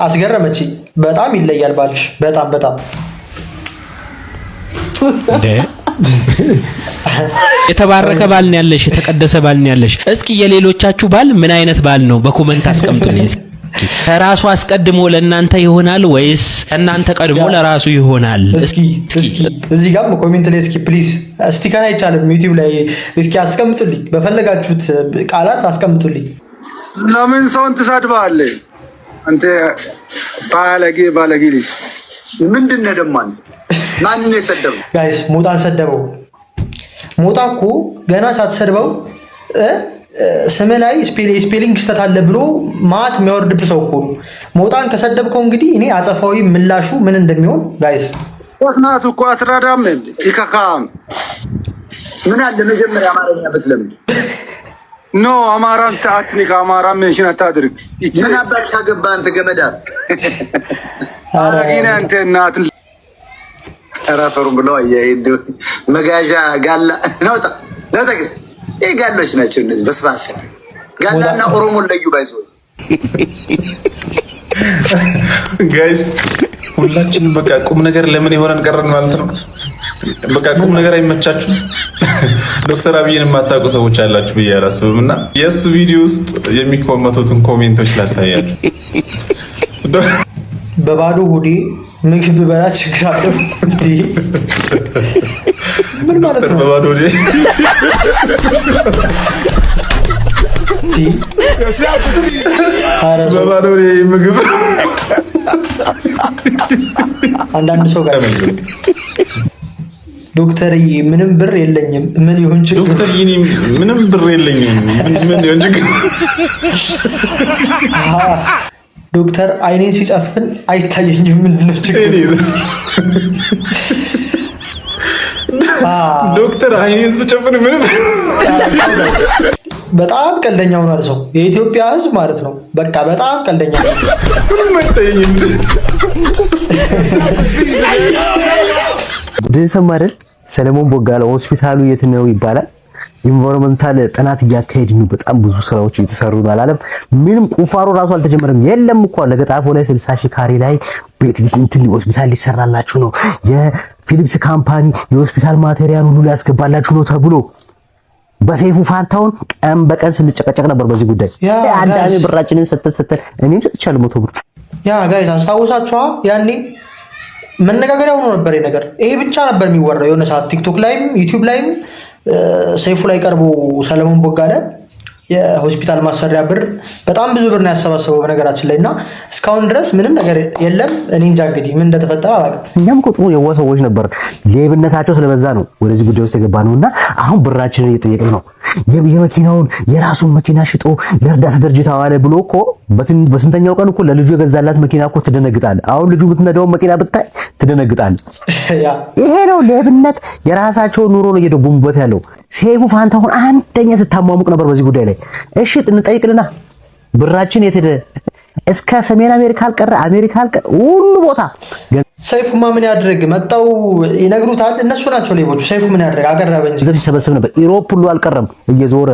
አስገረመች። በጣም ይለያል ባልሽ። በጣም የተባረከ ባል ነው ያለሽ፣ የተቀደሰ ባል ነው ያለሽ። እስኪ የሌሎቻችሁ ባል ምን አይነት ባል ነው? በኮመንት አስቀምጡልኝ። ከራሱ አስቀድሞ ለእናንተ ይሆናል ወይስ እናንተ ቀድሞ ለራሱ ይሆናል? እስኪ እዚህ ጋር ኮሜንት ላይ እስኪ ፕሊዝ ስቲከር አይቻልም ዩቲዩብ ላይ እስኪ አስቀምጡልኝ፣ በፈለጋችሁት ቃላት አስቀምጡልኝ። ለምን ሰውን ትሰድባለህ አንተ? ባለጌ ልጅ ምንድን ነው ደግሞ አንተ? ማንን የሰደበው? ጋይስ ሞጣን ሰደበው። ሞጣ እኮ ገና ሳትሰድበው ስም ላይ ስፔሊንግ ስህተት አለ ብሎ ማት የሚያወርድብ ሰው እኮ ነው። ሞጣን ከሰደብከው እንግዲህ እኔ አጸፋዊ ምላሹ ምን እንደሚሆን ጋይስ ወስናቱ እኮ አትራዳም እንዴ? ይካካም ምን አለ መጀመሪያ አማርኛ በትለምድ ኖ አማራን ታክኒክ አማራ ሜንሽን አታድርግ። ምን አባሽ ካገባ አንተ ገመዳፍ አራጊና አንተ እናት አራፈሩ ብለው አያይዱ መጋዣ ጋላ ነውጣ ግስ ይሄ ጋሎች ናቸው እነዚህ በስባሳ ጋላና ኦሮሞ ለዩ ባይዞ ጋይስ ሁላችንም በቃ ቁም ነገር ለምን ይሆነን ቀረን ማለት ነው። በቃ ቁም ነገር አይመቻችሁ። ዶክተር አብይን የማታውቁ ሰዎች አላችሁ ብዬ አላስብም እና የእሱ ቪዲዮ ውስጥ የሚኮመቱትን ኮሜንቶች ላሳያችሁ። በባዶ ሆዴ ምግብ ብበላ ችግር አለው እንዴ? ምን ማለት ነው? በባዶ ሆዴ በባዶ ሆዴ ምግብ አንዳንድ ሰው ጋር ዶክተር ምንም ብር የለኝም ምን ይሁን ችግር? ዶክተር ምንም ብር የለኝም ምን ይሁን ችግር? ዶክተር አይኔን ሲጨፍን አይታየኝም ምን ነው ችግር? ዶክተር አይኔን ሲጨፍን ምንም በጣም ቀልደኛ ሆኗል ሰው። የኢትዮጵያ ሕዝብ ማለት ነው በቃ በጣም ቀልደኛ ነው። ምንም አይታየኝም። ደንሰም አይደል? ሰለሞን ቦጋለ ሆስፒታሉ የት ነው ይባላል። ኢንቫይሮንመንታል ጥናት እያካሄድን በጣም ብዙ ስራዎች እየተሰሩ ነው አላለም። ምንም ቁፋሮ ራሱ አልተጀመረም። የለም እኮ ለገጣፎ ላይ 60 ሺህ ካሬ ላይ ቤት እንትን ሆስፒታል ሊሰራላችሁ ነው፣ የፊሊፕስ ካምፓኒ የሆስፒታል ማቴሪያል ሁሉ ሊያስገባላችሁ ነው ተብሎ በሰይፉ ፋንታውን ቀን በቀን ስንጨቀጨቅ ነበር በዚህ ጉዳይ። አንዳንዴ ብራችንን ሰተን እኔም ሰጥቻለሁ 100 ብር። ያ ጋይስ አስታውሳችኋ? ያኔ መነጋገሪያ ሆኖ ነበር ነገር። ይሄ ብቻ ነበር የሚወራው የሆነ ሰዓት ቲክቶክ ላይም ዩቲዩብ ላይም ሰይፉ ላይ ቀርቦ ሰለሞን ቦጋለ የሆስፒታል ማሰሪያ ብር በጣም ብዙ ብር ነው ያሰባሰበው በነገራችን ላይ እና እስካሁን ድረስ ምንም ነገር የለም። እኔ እንጃ እንግዲህ ምን እንደተፈጠረ አላውቅም። እኛም ቁጥሩ የዋ ሰዎች ነበር፣ ሌብነታቸው ስለበዛ ነው ወደዚህ ጉዳይ ውስጥ የገባ ነውና አሁን ብራችንን እየጠየቅን ነው። የመኪናውን የራሱን መኪና ሽጦ ለእርዳታ ድርጅት አዋለ ብሎ እኮ በስንተኛው ቀን እኮ ለልጁ የገዛላት መኪና እኮ ትደነግጣለህ። አሁን ልጁ የምትነዳውን መኪና ብታይ ትደነግጣለህ። ይሄ ነው ሌብነት። የራሳቸውን ኑሮ ነው እየደጎሙበት ያለው። ሰይፉ ፋንታሁን አንደኛ ስታሟሙቅ ነበር በዚህ ጉዳይ ላይ። እሺ እንጠይቅልና ብራችን የት ሄደ? እስከ ሰሜን አሜሪካ አልቀረ አሜሪካ አልቀረ ሁሉ ቦታ ሰይፉማ ምን ያድርግ? መጣው ይነግሩታል። እነሱ ናቸው ሌቦቹ። ሰይፉ ምን ያድርግ? አቀረበ እንጂ ገንዘብ ሲሰበስብ ነበር። ኢሮፕ ሁሉ አልቀረም እየዞረ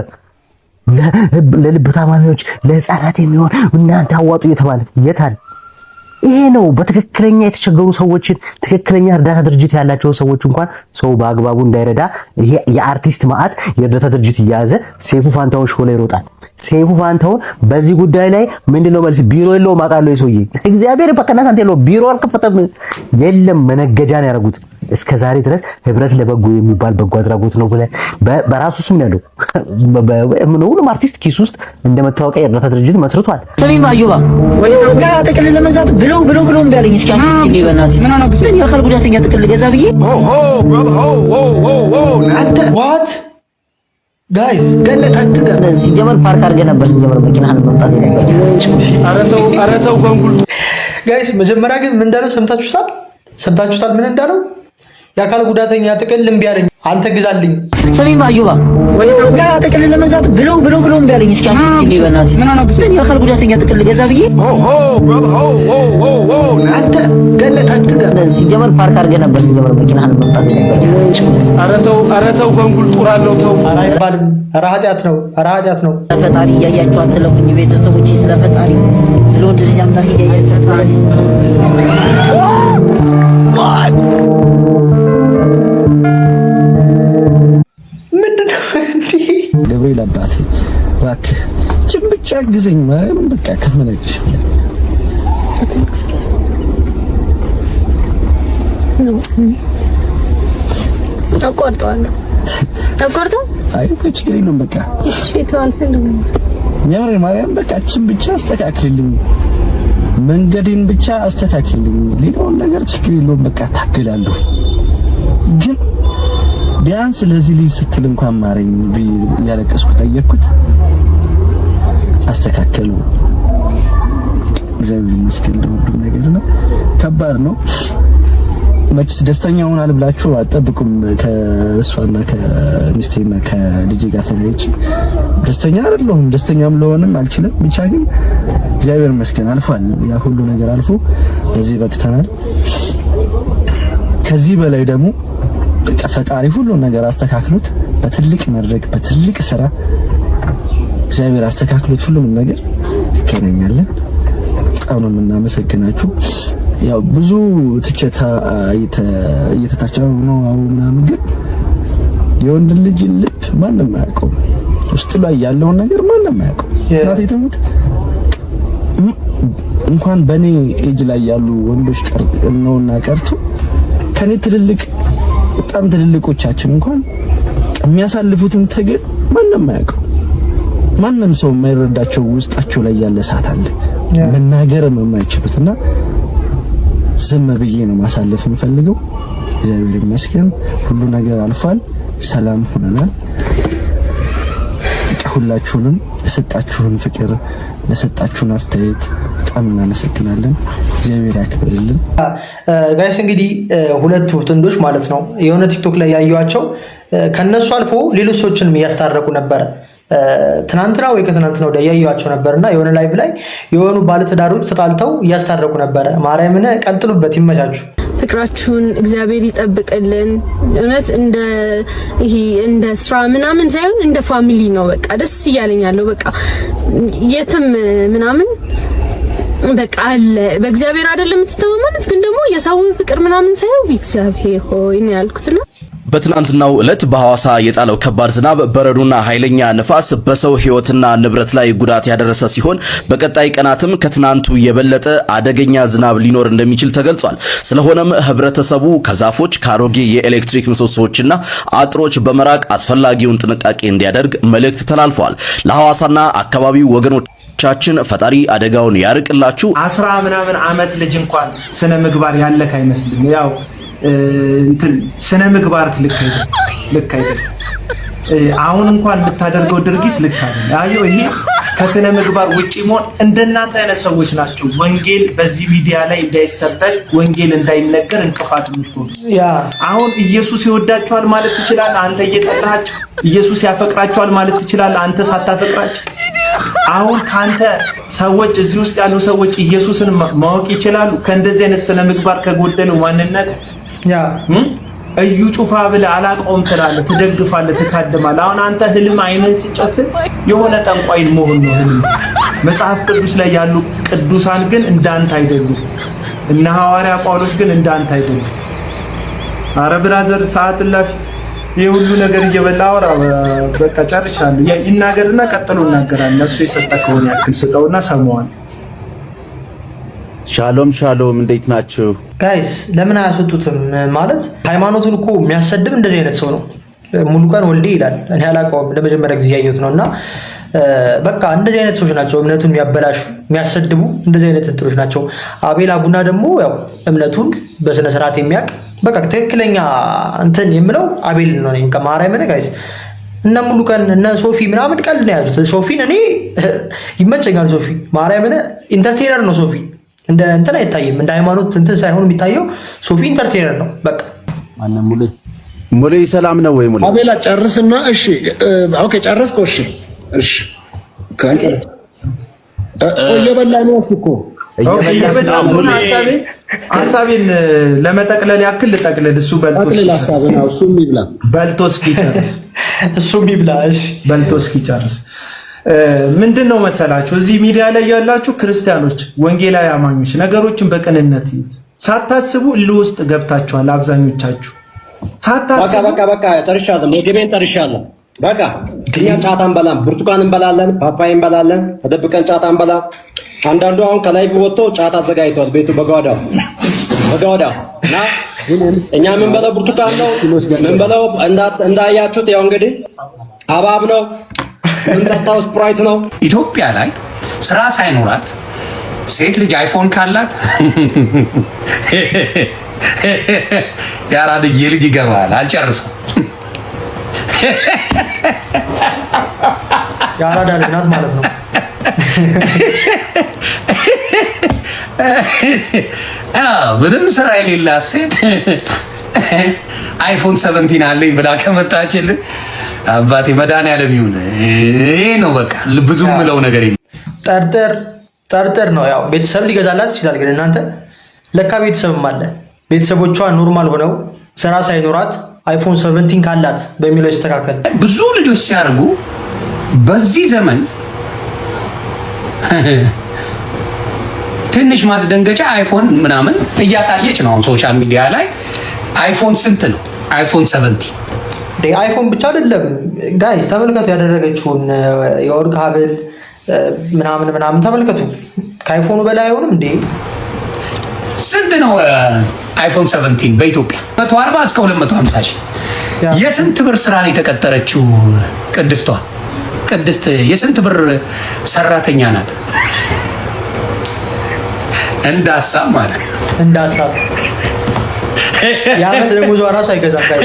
ለልብ ታማሚዎች ለህፃናት የሚሆን እናንተ አዋጡ እየተባለ የታል? ይሄ ነው በትክክለኛ የተቸገሩ ሰዎችን ትክክለኛ እርዳታ ድርጅት ያላቸው ሰዎች እንኳን ሰው በአግባቡ እንዳይረዳ ይሄ የአርቲስት ማዕት የእርዳታ ድርጅት እያያዘ ሰይፉ ፋንታሁን ሾው ላይ ይሮጣል። ሰይፉ ፋንታሁን በዚህ ጉዳይ ላይ ምንድነው መልስ? ቢሮ የለውም አውቃለሁ። የሰውዬ እግዚአብሔር በቀና ሳንት የለውም። ቢሮ አልከፈተም። የለም መነገጃ ነው ያደረጉት። እስከ ዛሬ ድረስ ህብረት ለበጎ የሚባል በጎ አድራጎት ነው ብለ በራሱ ስም ነው ያለው። ሁሉም አርቲስት ኪስ ውስጥ እንደመታወቂያ የእርዳታ ድርጅት መስርቷል። ሰሚማ አዩባ ወይ ጥቅል ለመግዛት ብሎ ቢያለኝ እስኪ አንቺ በእናትሽ ምን ያክል ጉዳተኛ ጥቅል ገዛ ብዬ አንተ ዋት ጋይስ ገለጣት ሲጀመር ፓርክ አድርገህ ነበር። ሲጀመር መኪናህን መምጣት ነበር። አረተው ባንኩል ጋይስ መጀመሪያ ግን ምን እንዳለው ሰምታችሁታል? ምን እንዳለው የአካል ጉዳተኛ ጥቅል እምቢ አለኝ፣ አንተ ግዛልኝ። ሰሚማ አዩባ ወይ ጥቅል ለመግዛት ብሎ ቢያለኝ እስኪ አንቺ በእናትሽ ምን ያክል ጉዳተኛ ጥቅል ገዛ ብዬ አንተ ገለጣት ሲጀመር ፓርክ አድርገህ ነበር። ሲጀመር መኪናህን መምጣት ነበር። አረተው ባንኩል ጡራለው ተው። ኧረ አይባልም። ኧረ ኃጢአት ነው። ፈጣሪ እያያችሁ አትለፉኝ ቤተሰቦች። ስለ ፈጣሪ ስለ ወንድ ልጅ አምላክ እያያችሁ ገብርኤል አባቴ እባክህ ጭን ብቻ አግዘኝ ማርያምን በቃ ከመነግሽ ተቆርጦ አይ ችግር የለውም በቃ እሺ ተዋልፈልኝ የምሬ ማርያም በቃ እቺን ብቻ አስተካክልልኝ መንገዴን ብቻ አስተካክልልኝ ሌላውን ነገር ችግር የለውም በቃ ታገላለሁ ግን ቢያንስ ለዚህ ልጅ ስትል እንኳን ማረኝ ያለቀስኩ ጠየቅኩት አስተካከሉ እግዚአብሔር ይመስገን ለሁሉም ነገር ነው ከባድ ነው መችስ ደስተኛ ሆናል ብላችሁ አጠብቁም ከእሷና ከሚስቴና ከልጄ ጋር ተለያይቼ ደስተኛ አይደለሁም ደስተኛም ለሆነም አልችልም ብቻ ግን እግዚአብሔር ይመስገን አልፏል ያ ሁሉ ነገር አልፎ ለዚህ በቅተናል ከዚህ በላይ ደግሞ በቃ ፈጣሪ ሁሉ ነገር አስተካክሎት በትልቅ መድረክ በትልቅ ስራ እግዚአብሔር አስተካክሎት ሁሉም ነገር ይገናኛለን በጣም ነው የምናመሰግናችሁ ያው ብዙ ትችታ እየተታቸው ነው ምናምን ግን የወንድ ልጅ ልብ ማንም አያውቀው ውስጥ ላይ ያለውን ነገር ማንም አያውቀው እናቴ ተሙት እንኳን በኔ ኤጅ ላይ ያሉ ወንዶች ነውና ቀርቶ ከኔ ትልልቅ በጣም ትልልቆቻችን እንኳን የሚያሳልፉትን ትግል ማንም አያውቀው ማንም ሰው የማይረዳቸው ውስጣቸው ላይ ያለ እሳት አለ መናገርም የማይችሉትና ዝም ብዬ ነው ማሳለፍ የምፈልገው እግዚአብሔር ይመስገን ሁሉ ነገር አልፏል ሰላም ሆነናል ሁላችሁንም ለሰጣችሁን ፍቅር ለሰጣችሁን አስተያየት በጣም እናመሰግናለን እግዚአብሔር ያክብርልን ጋይስ እንግዲህ ሁለቱ ጥንዶች ማለት ነው የሆነ ቲክቶክ ላይ ያዩዋቸው ከነሱ አልፎ ሌሎች ሰዎችንም እያስታረቁ ነበር ትናንትና ወይ ከትናንትና ወዲያ ያዩዋቸው ነበርና የሆነ ላይቭ ላይ የሆኑ ባለትዳሮች ተጣልተው እያስታረቁ ነበር ማርያምን ቀጥሉበት ይመቻችሁ ፍቅራችሁን እግዚአብሔር ይጠብቅልን እውነት እንደ ስራ ምናምን ሳይሆን እንደ ፋሚሊ ነው በቃ ደስ ይያለኛለሁ በቃ የትም ምናምን በቃ አለ በእግዚአብሔር አይደለም የምትተማመኑት ግን ደግሞ የሰውን ፍቅር ምናምን ሳይሆን እግዚአብሔር ሆይ ነው ያልኩትና በትናንትናው ዕለት በሐዋሳ የጣለው ከባድ ዝናብ በረዶና ኃይለኛ ንፋስ በሰው ሕይወትና ንብረት ላይ ጉዳት ያደረሰ ሲሆን በቀጣይ ቀናትም ከትናንቱ የበለጠ አደገኛ ዝናብ ሊኖር እንደሚችል ተገልጿል። ስለሆነም ህብረተሰቡ ከዛፎች ከአሮጌ የኤሌክትሪክ ምሰሶዎችና አጥሮች በመራቅ አስፈላጊውን ጥንቃቄ እንዲያደርግ መልእክት ተላልፏል። ለሐዋሳና አካባቢው ወገኖቻችን ፈጣሪ አደጋውን ያርቅላችሁ። 10 ምናምን ዓመት ልጅ እንኳን ስነ ምግባር ያለክ አይመስልም ያው እንትን ስነ ምግባር ልክ አይደል አሁን እንኳን ብታደርገው ድርጊት ልክ አይደል አዩ ይሄ ከስነ ምግባር ውጪ ሞን እንደናንተ አይነት ሰዎች ናቸው ወንጌል በዚህ ሚዲያ ላይ እንዳይሰበክ ወንጌል እንዳይነገር እንቅፋት የምትሆኑ ያ አሁን ኢየሱስ ይወዳቸዋል ማለት ትችላለህ አንተ እየጠላሃቸው ኢየሱስ ያፈቅራቸዋል ማለት ትችላለህ አንተ ሳታፈቅራቸው አሁን ካንተ ሰዎች እዚህ ውስጥ ያሉ ሰዎች ኢየሱስን ማወቅ ይችላሉ ከእንደዚህ አይነት ስነ ምግባር ከጎደለው ማንነት ያ እዩ ጩፋ ብለህ አላቆም ትላለህ ትደግፋለህ ትካደማለህ አሁን አንተ ህልም አይነን ሲጨፍን የሆነ ጠንቋይን መሆን ነው ህልም መጽሐፍ ቅዱስ ላይ ያሉ ቅዱሳን ግን እንዳንተ አይደሉም እና ሐዋርያ ጳውሎስ ግን እንዳንተ አይደሉም አረ ብራዘር ሰዓት ላፊ የሁሉ ነገር እየበላ አወራ በቃ ጨርሻለሁ ይናገርና ቀጥሎ እናገራለን እሱ የሰጠከውን ያክል ስጠውና ሰማዋል ሻሎም ሻሎም እንዴት ናችሁ ጋይስ ለምን አያስወጡትም ማለት ሃይማኖቱን እኮ የሚያሰድብ እንደዚህ አይነት ሰው ነው ሙሉ ቀን ወልዴ ይላል እኔ አላውቀውም ለመጀመሪያ ጊዜ ያየሁት ነውና በቃ እንደዚህ አይነት ሰዎች ናቸው እምነቱን የሚያበላሹ የሚያሰድቡ እንደዚህ አይነት እንትሮች ናቸው አቤል አቡና ደግሞ ያው እምነቱን በስነ ስርዓት የሚያውቅ በቃ ትክክለኛ እንትን የምለው አቤል ነው ነኝ ከማርያምን ጋይስ እና ሙሉ ቀን እና ሶፊ ምናምን ቀልድ ነው ያዙት ሶፊን እኔ ይመቸኛል ሶፊ ማርያምን ኢንተርቴነር ነው ሶፊ እንደ እንትን አይታይም እንደ ሃይማኖት እንትን ሳይሆን የሚታየው ሶፊ ኢንተርቴነር ነው በቃ ማነው ሙሌ ሰላም ነው ወይ ሙሌ አቤላ ጨርስና እሺ ኦኬ ጨረስከው እሺ ካንተ እየበላ ነው እኮ ሐሳቤን ለመጠቅለል ያክል ልጠቅልል እሱ በልቶ እስኪጨርስ ምንድነው መሰላችሁ እዚህ ሚዲያ ላይ ያላችሁ ክርስቲያኖች ወንጌላዊ አማኞች ነገሮችን በቅንነት ይዩት ሳታስቡ ውስጥ ገብታችኋል አብዛኞቻችሁ ሳታስቡ በቃ ጨርሻለሁ ሞቲቬን ጨርሻለሁ በቃ እኛ ጫት አንበላም፣ ብርቱካን እንበላለን፣ ፓፓያ እንበላለን፣ ተደብቀን ጫት አንበላ። አንዳንዱ አሁን ከላይ ወጥቶ ጫት አዘጋጅቷል ቤቱ በጓዳው እና እኛ የምንበላው ብርቱካን ነው። የምንበላው እንዳያችሁት ያው እንግዲህ አባብ ነው። የምንጠጣው ስፕራይት ነው። ኢትዮጵያ ላይ ስራ ሳይኖራት ሴት ልጅ አይፎን ካላት ያራድዬ ልጅ ይገባል። አልጨርሰው ያራዳ ልጅ ናት ማለት ነው። ምንም ስራ የሌላት ሴት አይፎን 17 አለኝ ብላ ከመጣችልህ አባቴ መድኃኒዓለም ይሁን። ይሄ ነው በቃ ብዙ ምለው ነገር የለም። ጠርጥር ነው። ያው ቤተሰብ ሊገዛላት ይችላል። ግን እናንተ ለካ ቤተሰብም አለ። ቤተሰቦቿ ኖርማል ሆነው ስራ ሳይኖራት አይፎን 17 ካላት በሚለው ይስተካከል። ብዙ ልጆች ሲያርጉ በዚህ ዘመን ትንሽ ማስደንገጫ አይፎን ምናምን እያሳየች ነው ሶሻል ሚዲያ ላይ። አይፎን ስንት ነው? አይፎን 17 አይፎን ብቻ አይደለም ጋይስ፣ ተመልከቱ ያደረገችውን የወርቅ ሀብል ምናምን ተመልከቱ። ከአይፎኑ በላይ አይሆንም እንዴ? ስንት ነው አይፎን 17 በኢትዮጵያ? 140 እስከ 250 ሺህ። የስንት ብር ስራ ነው የተቀጠረችው? ቅድስት የስንት ብር ሰራተኛ ናት? እንዳሳብ ማለት እንዳሳብ የዓመት ደሞዟ ራሱ አይገዛም ጋይስ።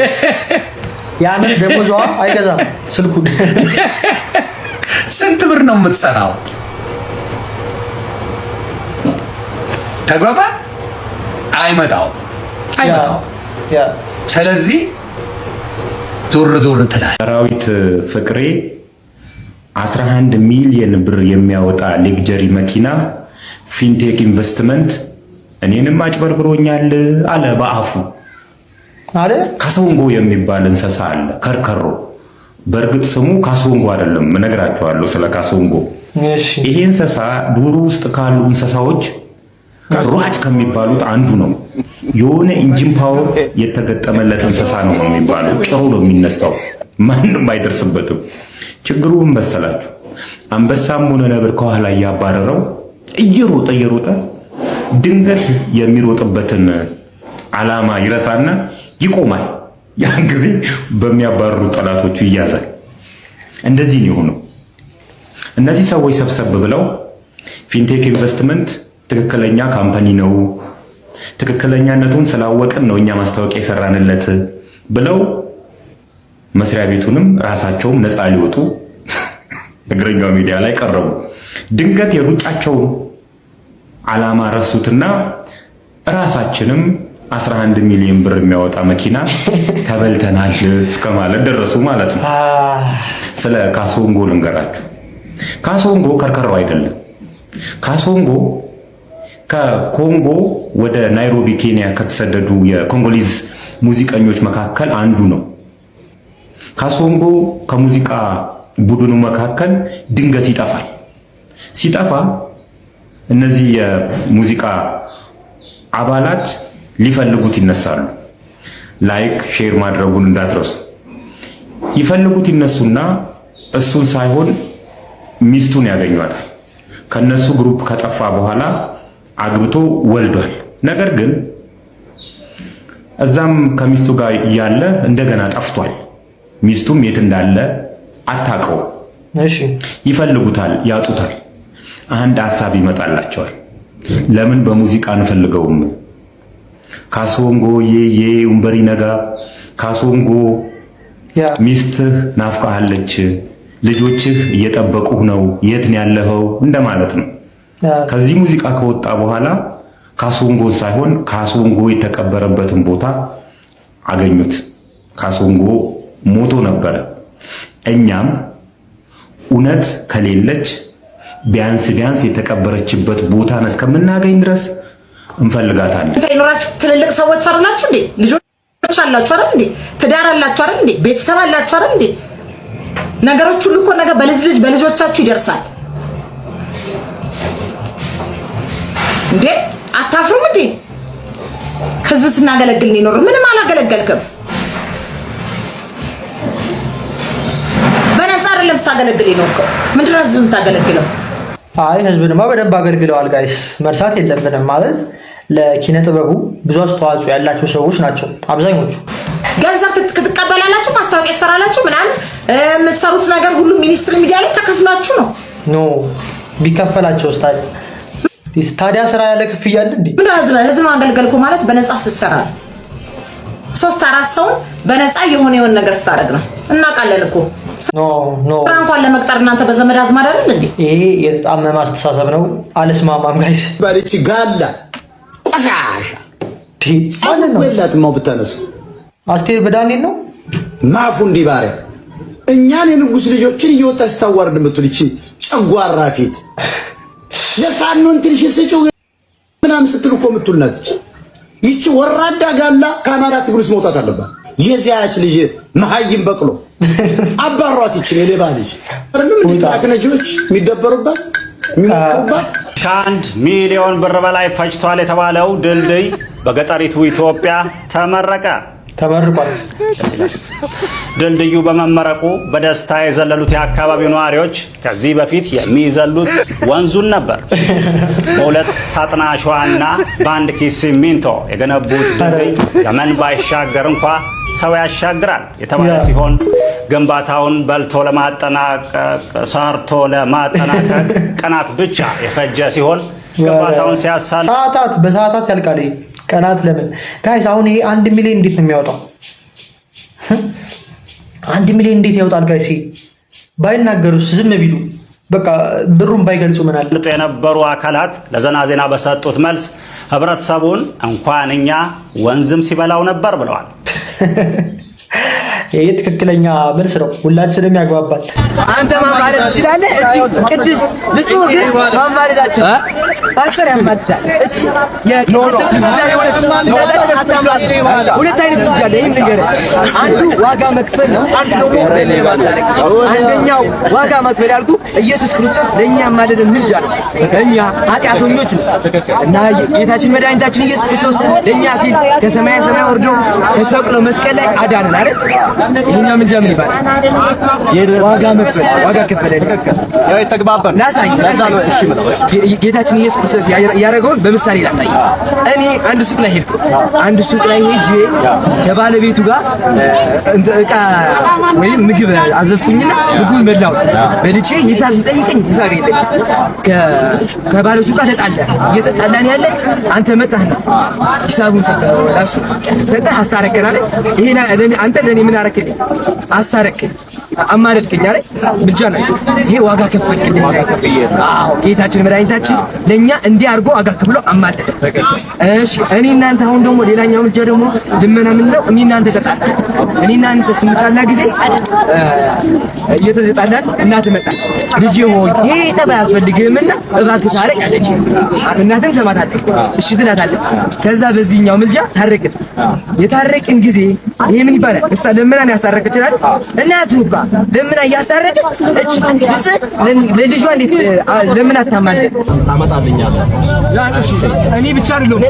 የዓመት ደሞዟ አይገዛም ስልኩን። ስንት ብር ነው የምትሰራው? ተግባባ አይመጣው። ስለዚህ ዞር ትላለህ። ሰራዊት ፍቅሬ 11 ሚሊዮን ብር የሚያወጣ ሌግጀሪ መኪና ፊንቴክ ኢንቨስትመንት እኔንም አጭበርብሮኛል አለ በአፉ። ካሶንጎ የሚባል እንስሳ አለ፣ ከርከሮ። በእርግጥ ስሙ ካሶንጎ አይደለም፣ እነግራችኋለሁ ስለ ካሶንጎ። ይሄ እንስሳ ዱር ውስጥ ካሉ እንስሳዎች ሯጭ ከሚባሉት አንዱ ነው። የሆነ ኢንጂን ፓወር የተገጠመለት እንስሳ ነው የሚባለው። ጭሩ ነው የሚነሳው፣ ማንም አይደርስበትም። ችግሩ ምን መሰላችሁ? አንበሳም ሆነ ነብር ከኋላ እያባረረው እየሮጠ ድንገት የሚሮጥበትን ዓላማ ይረሳና ይቆማል። ያን ጊዜ በሚያባርሩ ጠላቶቹ ይያዛል። እንደዚህ ነው የሆነው። እነዚህ ሰዎች ሰብሰብ ብለው ፊንቴክ ኢንቨስትመንት ትክክለኛ ካምፓኒ ነው፣ ትክክለኛነቱን ስላወቅን ነው እኛ ማስታወቂያ የሰራንለት ብለው መስሪያ ቤቱንም ራሳቸውም ነፃ ሊወጡ እግረኛው ሚዲያ ላይ ቀረቡ። ድንገት የሩጫቸውን ዓላማ ረሱትና ራሳችንም 11 ሚሊዮን ብር የሚያወጣ መኪና ተበልተናል እስከ ማለት ደረሱ ማለት ነው። ስለ ካሶንጎ ልንገራችሁ። ካሶንጎ ከርከሮ አይደለም። ካሶንጎ ከኮንጎ ወደ ናይሮቢ ኬንያ ከተሰደዱ የኮንጎሊዝ ሙዚቀኞች መካከል አንዱ ነው። ካሶንጎ ከሙዚቃ ቡድኑ መካከል ድንገት ይጠፋል። ሲጠፋ እነዚህ የሙዚቃ አባላት ሊፈልጉት ይነሳሉ። ላይክ ሼር ማድረጉን እንዳትረሱ። ይፈልጉት ይነሱና እሱን ሳይሆን ሚስቱን ያገኟታል። ከነሱ ግሩፕ ከጠፋ በኋላ አግብቶ ወልዷል። ነገር ግን እዛም ከሚስቱ ጋር እያለ እንደገና ጠፍቷል። ሚስቱም የት እንዳለ አታውቀው። ይፈልጉታል፣ ያጡታል። አንድ ሐሳብ ይመጣላቸዋል። ለምን በሙዚቃ አንፈልገውም? ካሶንጎ ዬ ኡምበሪ ነጋ፣ ካሶንጎ ሚስትህ ናፍቃሃለች፣ ልጆችህ እየጠበቁህ ነው፣ የት ነው ያለኸው እንደማለት ነው። ከዚህ ሙዚቃ ከወጣ በኋላ ካሶንጎን ሳይሆን ካሶንጎ የተቀበረበትን ቦታ አገኙት። ካሶንጎ ሞቶ ነበረ። እኛም እውነት ከሌለች ቢያንስ የተቀበረችበት ቦታን እስከምናገኝ ድረስ እንፈልጋታለን። ይኖራችሁ ትልልቅ ሰዎች አይደላችሁ እንዴ? ልጆች አላችሁ አይደል እንዴ? ትዳር አላችሁ አይደል እንዴ? ቤተሰብ አላችሁ አይደል እንዴ? ነገሮች ሁሉ እኮ ነገ በልጆቻችሁ ይደርሳል እንዴ? አታፍሩም እንዴ? ህዝብ ስናገለግል ነው። ምንም አላገለገልክም። ስታገለግል ነው እኮ ምንድን ነው ህዝብ የምታገለግለው? አይ ህዝብንማ በደንብ አገልግለዋል ጋይስ፣ መርሳት የለብንም ማለት ለኪነ ጥበቡ ብዙ አስተዋጽኦ ያላቸው ሰዎች ናቸው አብዛኞቹ። ገንዘብ ትቀበላላችሁ፣ ማስታወቂያ ትሰራላችሁ፣ ምናምን የምትሰሩት ነገር ሁሉ ሚኒስትሪ ሚዲያ ላይ ተከፍሏችሁ ነው። ኖ ቢከፈላቸው ታዲያ ስራ ያለ ክፍያ አለ እንዴ? ምን ህዝብ ማገልገልኩ ማለት በነፃ ስትሰራ 3-4 ሰው በነፃ የሆነ ነገር ስታደርግ ነው። እናውቃለን እኮ ኖ እንኳን ለመቅጠር እናንተ በዘመድ አዝማድ አይደል እንዴ? ይሄ የተጣመመ አስተሳሰብ ነው። አልስማማም ጋይስ። ባለች ጋላ ቆሻሻ ማለት ነው የላትም። ብታነሱ አስቴር በዳንኤል ነው ማፉ እንዲባረክ እኛን የንጉስ ልጆችን እየወጣ ስታዋርድ የምትልቺ ጨጓራ ፊት ለፋኖን ትንሽ ስጪው ምናምን ስትል እኮ የምትውልናት ይቺ ወራዳ ጋላ ከአማራ ትግሉስ መውጣት አለባት። የዚያች ልጅ መሀይም በቅሎ አባሯት ይችላል። የሌባ ልጅ አይደለም እንድታከነጆች የሚደበሩባት የሚመከሩባት። ከ1 ሚሊዮን ብር በላይ ፈጅቷል የተባለው ድልድይ በገጠሪቱ ኢትዮጵያ ተመረቀ። ተመርቋል። ድልድዩ በመመረቁ በደስታ የዘለሉት የአካባቢው ነዋሪዎች ከዚህ በፊት የሚዘሉት ወንዙን ነበር። በ2 ሳጥን አሸዋና በ1 ኪስ ሲሚንቶ የገነቡት ድልድይ ዘመን ባይሻገር እንኳ ሰው ያሻግራል የተባለ ሲሆን ግንባታውን ሰርቶ ለማጠናቀቅ ቀናት ብቻ የፈጀ ሲሆን ግንባታውን ሲያሳል በሰዓታት ያልቃል። ቀናት ለምን ጋይስ? አሁን ይሄ 1 ሚሊዮን እንዴት ነው የሚያወጣው? 1 ሚሊዮን እንዴት ያወጣል ጋይስ? ባይናገሩስ ዝም ቢሉ በቃ ብሩን ባይገልጹ ምን አለ? የነበሩ አካላት ለዘና ዜና በሰጡት መልስ ህብረተሰቡን እንኳን እኛ ወንዝም ሲበላው ነበር ብለዋል። ይሄ ትክክለኛ መልስ ነው፣ ሁላችንም ያግባባል። አንተ ማማለድ ትችላለህ። እቺ ቅድስት ንጹህ ግን ማማለዳችን ፓስተር ያማልዳል። እቺ የቅድስት ዛሬ ሁለት አይነት ልጅ አለ። ይሄን ልንገርህ፣ አንዱ ዋጋ መክፈል፣ አንዱ ደግሞ ማስታረቅ። አንደኛው ዋጋ መክፈል ያልኩ ኢየሱስ ክርስቶስ ለኛ ማለደ ልጅ አለ። እኛ ኃጢአተኞች እና ጌታችን መድኃኒታችን ኢየሱስ ክርስቶስ ለኛ ሲል ከሰማይ ሰማይ ወርዶ ተሰቅሎ መስቀል ላይ አዳነን አይደል? ይሄኛው ምን ጀምን ይባላል? ዋጋ መክፈል፣ ዋጋ ከፈለ ያው ተግባባን። ላሳይ ጌታችን ኢየሱስ ክርስቶስ ያደረገውን በምሳሌ ላሳይ። እኔ አንድ ሱቅ ላይ ሄድኩ። አንድ ሱቅ ላይ ሄጄ ከባለቤቱ ጋር እቃ ወይም ምግብ አዘዝኩኝና ምግቡን በላው። በልቼ ሂሳብ ሲጠይቀኝ ሂሳብ የለኝ። ከባለ ሱቅ ጋር ተጣላ። እየተጣላን ያለ አንተ መጣህና ሂሳቡን ሰጠህ አስታረቀን አለ። ይሄን አንተ ለኔ ምን አረክልኝ? አሳረክልኝ፣ አማለድከኝ አይደል? ብቻ ነው ይሄ ዋጋ ከፈልክልኝ። አዎ ጌታችን መድኃኒታችን ለኛ እንዲህ አድርጎ ዋጋ ከፍሎ አማለደ። እሺ እኔ እናንተ አሁን ደግሞ ሌላኛው ምልጃ ደግሞ ልመና ምን ነው? እኔ እናንተ ተጣላን። እኔ እናንተ ስንጣላ ጊዜ እየተጣላን እናት መጣች። ልጄ ሆይ ይሄ ጠባ ያስፈልግህምና እባክህ ታረቅ አለች። እናትን ሰማታለች። እሺ ትላታለች። ከዛ በዚህኛው ምልጃ ታረቅን። የታረቅን ጊዜ ይሄ ምን ይባላል? እሷ ለምናን ያሳረቅ ይችላል። እናቱ ጋር ለምና ያሳረቀች እቺ ልጅት ለልጇ እንዴት ለምና ታማልደ ታመጣልኛለህ? እኔ ብቻ አይደለም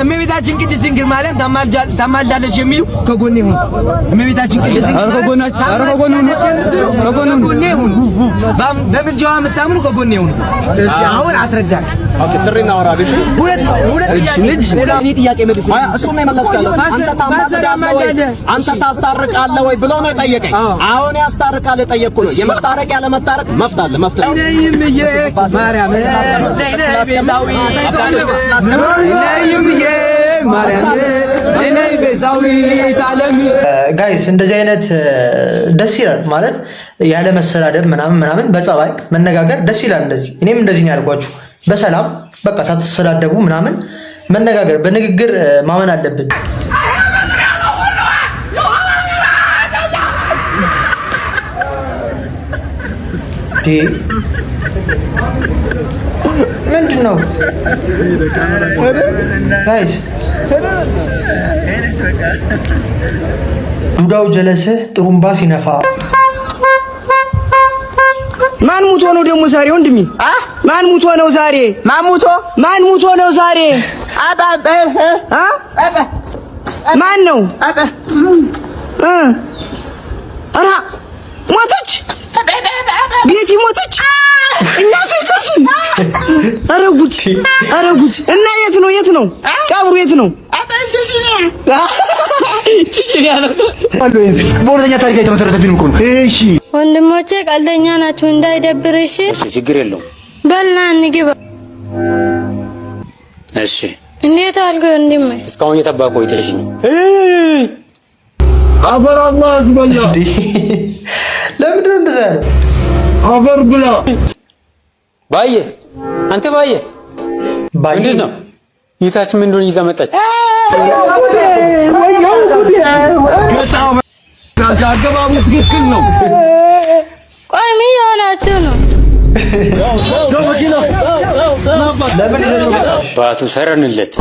እመቤታችን ቅድስት ድንግል ማርያም ታማልዳለች የሚሉ ከጎኔ ሁኑ። እመቤታችን ቅድስት ድንግል ከጎኔ ሁኑ። በምልጃዋ የምታምኑ ከጎኔ ሁኑ። እሺ አሁን አስረዳኝ። ኦኬ ስሪና ወራብሽ ሁለት ልጅ እኔ ጥያቄ መልስ እሱ ነው የመለስካለው። አንተ ታስታርቃለህ ወይ ብሎ ነው የጠየቀኝ። አሁን ያስታርቃል የጠየቅኩ ነው። የመታረቅ ያለ መታረቅ መፍታለ እኔም ማርያም ጋይስ እንደዚህ አይነት ደስ ይላል ማለት ያለ መሰዳደብ ምናምን በጸባይ መነጋገር ደስ ይላል። እኔም እንደዚህ ነው ያልኳችሁ። በሰላም በቃ ሳትሰዳደቡ ምናምን መነጋገር፣ በንግግር ማመን አለብን። ምንድን ነው ጋይስ? ዱዳው ጀለሰ ጥሩምባ ሲነፋ ማን ሙቶ ነው ደግሞ ዛሬ? ወንድሜ ማን ሙቶ ነው ዛሬ? ማን ሙቶ ነው ዛሬ? ማን ነው? ሞተች ቤት ይሞተች እኛ ሰይቶችን አረጉት እና የት ነው ቀብሩ የት ነው? ቺቺኒያ ነው በሁለተኛ ታሪክ የተመሰረተ ፊልም እኮ ነው። እሺ ወንድሞቼ ቀልደኛ ናችሁ እንዳይደብርሽ። እሺ ችግር የለውም። በልና እንግባ። እሺ እንዴት አልኩ ወንድሜ? እስካሁን እየጠበቁ ቆይተሽ ነው። አፈር አላህ አስበላ። ለምንድን ነው እንደዛ ያለው? አፈር ብላ። ባየ አንተ ባየ ምንድን ነው ይታች ምን እንደሆነ ይዛ መጣች። አገባቡ ትክክል ነው። ቆይ ምን የሆናችሁ ነው? ባቱ ሰረንለት።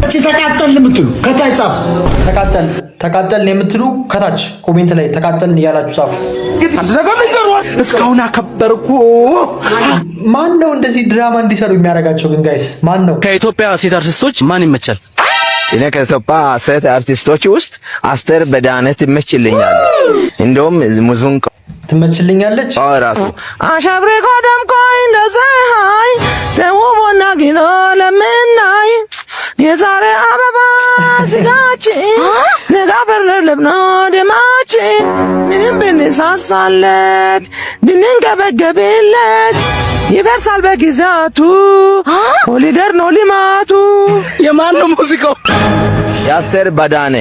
እስቲ ተቃጠልን የምትሉ ከታች ጻፉ። ተቃጠልን የምትሉ ከታች ኮሜንት ላይ ተቃጠልን እያላችሁ ጻፉ። አንተ ነገር ይቀርዋል። እስካሁን አከበርኩ። ማን ነው እንደዚህ ድራማ እንዲሰሩ የሚያደርጋቸው ግን ጋይስ? ማን ነው? ከኢትዮጵያ ሴት አርቲስቶች ማን ይመቻል? እኔ ከኢትዮጵያ ሴት አርቲስቶች ውስጥ አስቴር በዳነ ትመችልኛል። እንደውም ሙዙን ትመችልኛለች። ራሱ አሻብሬኮ ደምቆ እንደ ፀሐይ ተውቦና ጊዞ ለምናይ የዛሬ አበባ ስጋችን ነጋበር ለብነው ደማችን ምንም ብንሳሳለት ብንንገበገብለት ይበርሳል በጊዜያቱ ሆሊደር ነው ልማቱ። የማን ነው ሙዚቃው? የአስቴር በዳነ።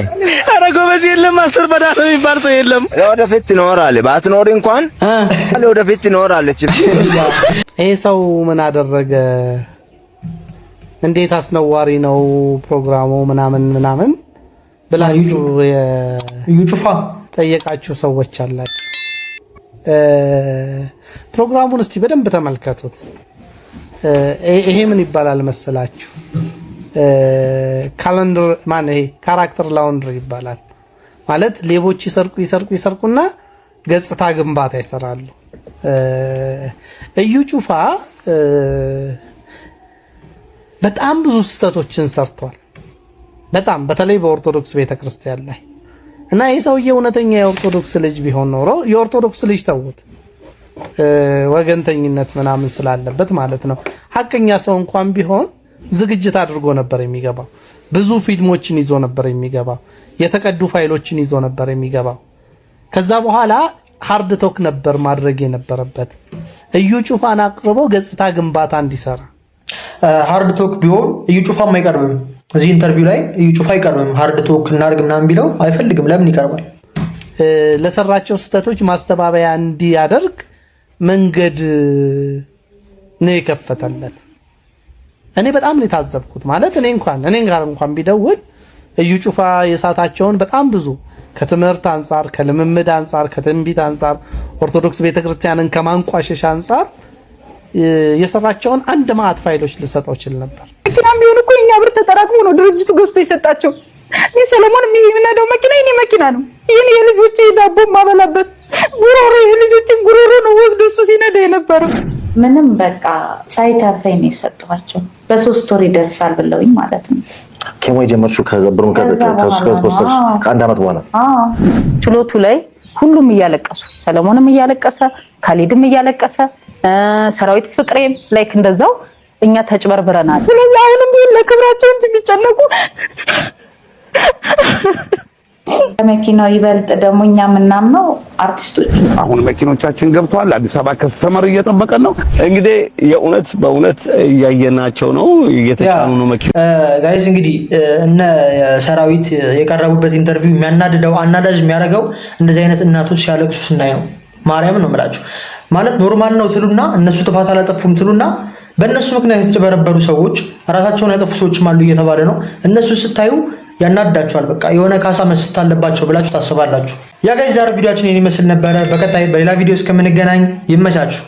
ኧረ ጎበዝ የለም አስቴር በዳነ የሚባል ሰው የለም። ለወደፊት ትኖራለች፣ ባትኖር እንኳን ለወደፊት ትኖራለች። ይሄ ሰው ምን አደረገ? እንዴት አስነዋሪ ነው ፕሮግራሙ ምናምን ብላችሁ ዩጩፋ ጠየቃችሁ ሰዎች አላችሁ። ፕሮግራሙን እስቲ በደንብ ተመልከቱት። ይሄ ምን ይባላል መሰላችሁ? ካላንደር ማን ይሄ ካራክተር ላውንድሪ ይባላል። ማለት ሌቦች ይሰርቁና ገጽታ ግንባታ ይሰራሉ። እዩ ጩፋ በጣም ብዙ ስህተቶችን ሰርቷል። በተለይ በኦርቶዶክስ ቤተክርስቲያን ላይ እና ይህ ሰውዬ እውነተኛ የኦርቶዶክስ ልጅ ቢሆን ኖሮ የኦርቶዶክስ ልጅ ተውት፣ ወገንተኝነት ምናምን ስላለበት ማለት ነው። ሀቀኛ ሰው እንኳን ቢሆን ዝግጅት አድርጎ ነበር የሚገባው። ብዙ ፊልሞችን ይዞ ነበር የሚገባው። የተቀዱ ፋይሎችን ይዞ ነበር የሚገባው። ከዛ በኋላ ሃርድ ቶክ ነበር ማድረግ የነበረበት። እዩ ጩፋን አቅርቦ ገጽታ ግንባታ እንዲሰራ። ሃርድ ቶክ ቢሆን እዩ ጩፋም አይቀርብም። እዚህ ኢንተርቪው ላይ እዩ ጩፋ አይቀርብም። ሃርድ ቶክ እናድርግ ምናምን ቢለው አይፈልግም። ለምን ይቀርባል? ለሰራቸው ስህተቶች ማስተባበያ እንዲያደርግ መንገድ ነው የከፈተለት። እኔ በጣም ነው የታዘብኩት። ማለት እኔ ጋር እንኳን ቢደውል እዩ ጩፋ የሳታቸውን በጣም ብዙ ከትምህርት አንጻር፣ ከልምምድ አንጻር፣ ከትንቢት አንጻር፣ ኦርቶዶክስ ቤተክርስቲያንን ከማንቋሸሽ አንጻር የሰራቸውን አንድ ማዕት ፋይሎች ልሰጠው ይችል ነበር። መኪናም ቢሆን እኮ የኛ ብር ተጠራቅሞ ነው ድርጅቱ ገዝቶ የሰጣቸው። ይህ ሰለሞን የሚነዳው መኪና የኔ መኪና ነው። ይህን የልጆቼ ዳቦ ማበላበት ጉሮሮ የልጆችን ጉሮሮ ነው ወስዶ እሱ ሲነዳ የነበረው። ምንም በቃ ሳይተርፈኝ ነው የሰጠኋቸው። በ3 ወር ይደርሳል ብለውኝ ማለት ነው። ኬሞ የጀመርሽው ከዘብሩን ከወሰድሽ ከአንድ ዓመት በኋላ ችሎቱ ላይ ሁሉም እያለቀሱ፣ ሰለሞንም እያለቀሰ፣ ካሊድም እያለቀሰ፣ ሰራዊት ፍቅሬም ላይክ እንደዛው እኛ ተጭበርብረናል። ስለዚህ አሁንም ቢሆን ለክብራቸው እንጂ የሚጨነቁ መኪናው ይበልጥ ደግሞ እኛ የምናምነው አርቲስቶች። አሁን መኪኖቻችን ገብተዋል። አዲስ አበባ ከስተመር እየጠበቀን ነው። እንግዲህ የእውነት በእውነት እያየናቸው ነው፣ እየተጫኑ ነው መኪና ጋይስ። እንግዲህ እነ ሰራዊት የቀረቡበት ኢንተርቪው የሚያናድደው አናዳጅ የሚያደርገው እንደዚህ አይነት እናቶች ሲያለቅሱ ስናይ ነው። ማርያም ነው የምላችሁ። ማለት ኖርማል ነው ትሉና እነሱ ጥፋት አላጠፉም ትሉና በእነሱ ምክንያት የተጨበረበሩ ሰዎች ራሳቸውን ያጠፉ ሰዎችም አሉ እየተባለ ነው። እነሱ ስታዩ ያናዳቸዋል። በቃ የሆነ ካሳ መስጠት አለባቸው ብላችሁ ታስባላችሁ። ያ ጋይስ ዛሬ ቪዲዮአችን ይመስል ነበረ። በቀጣይ በሌላ ቪዲዮ እስከምንገናኝ ይመቻችሁ።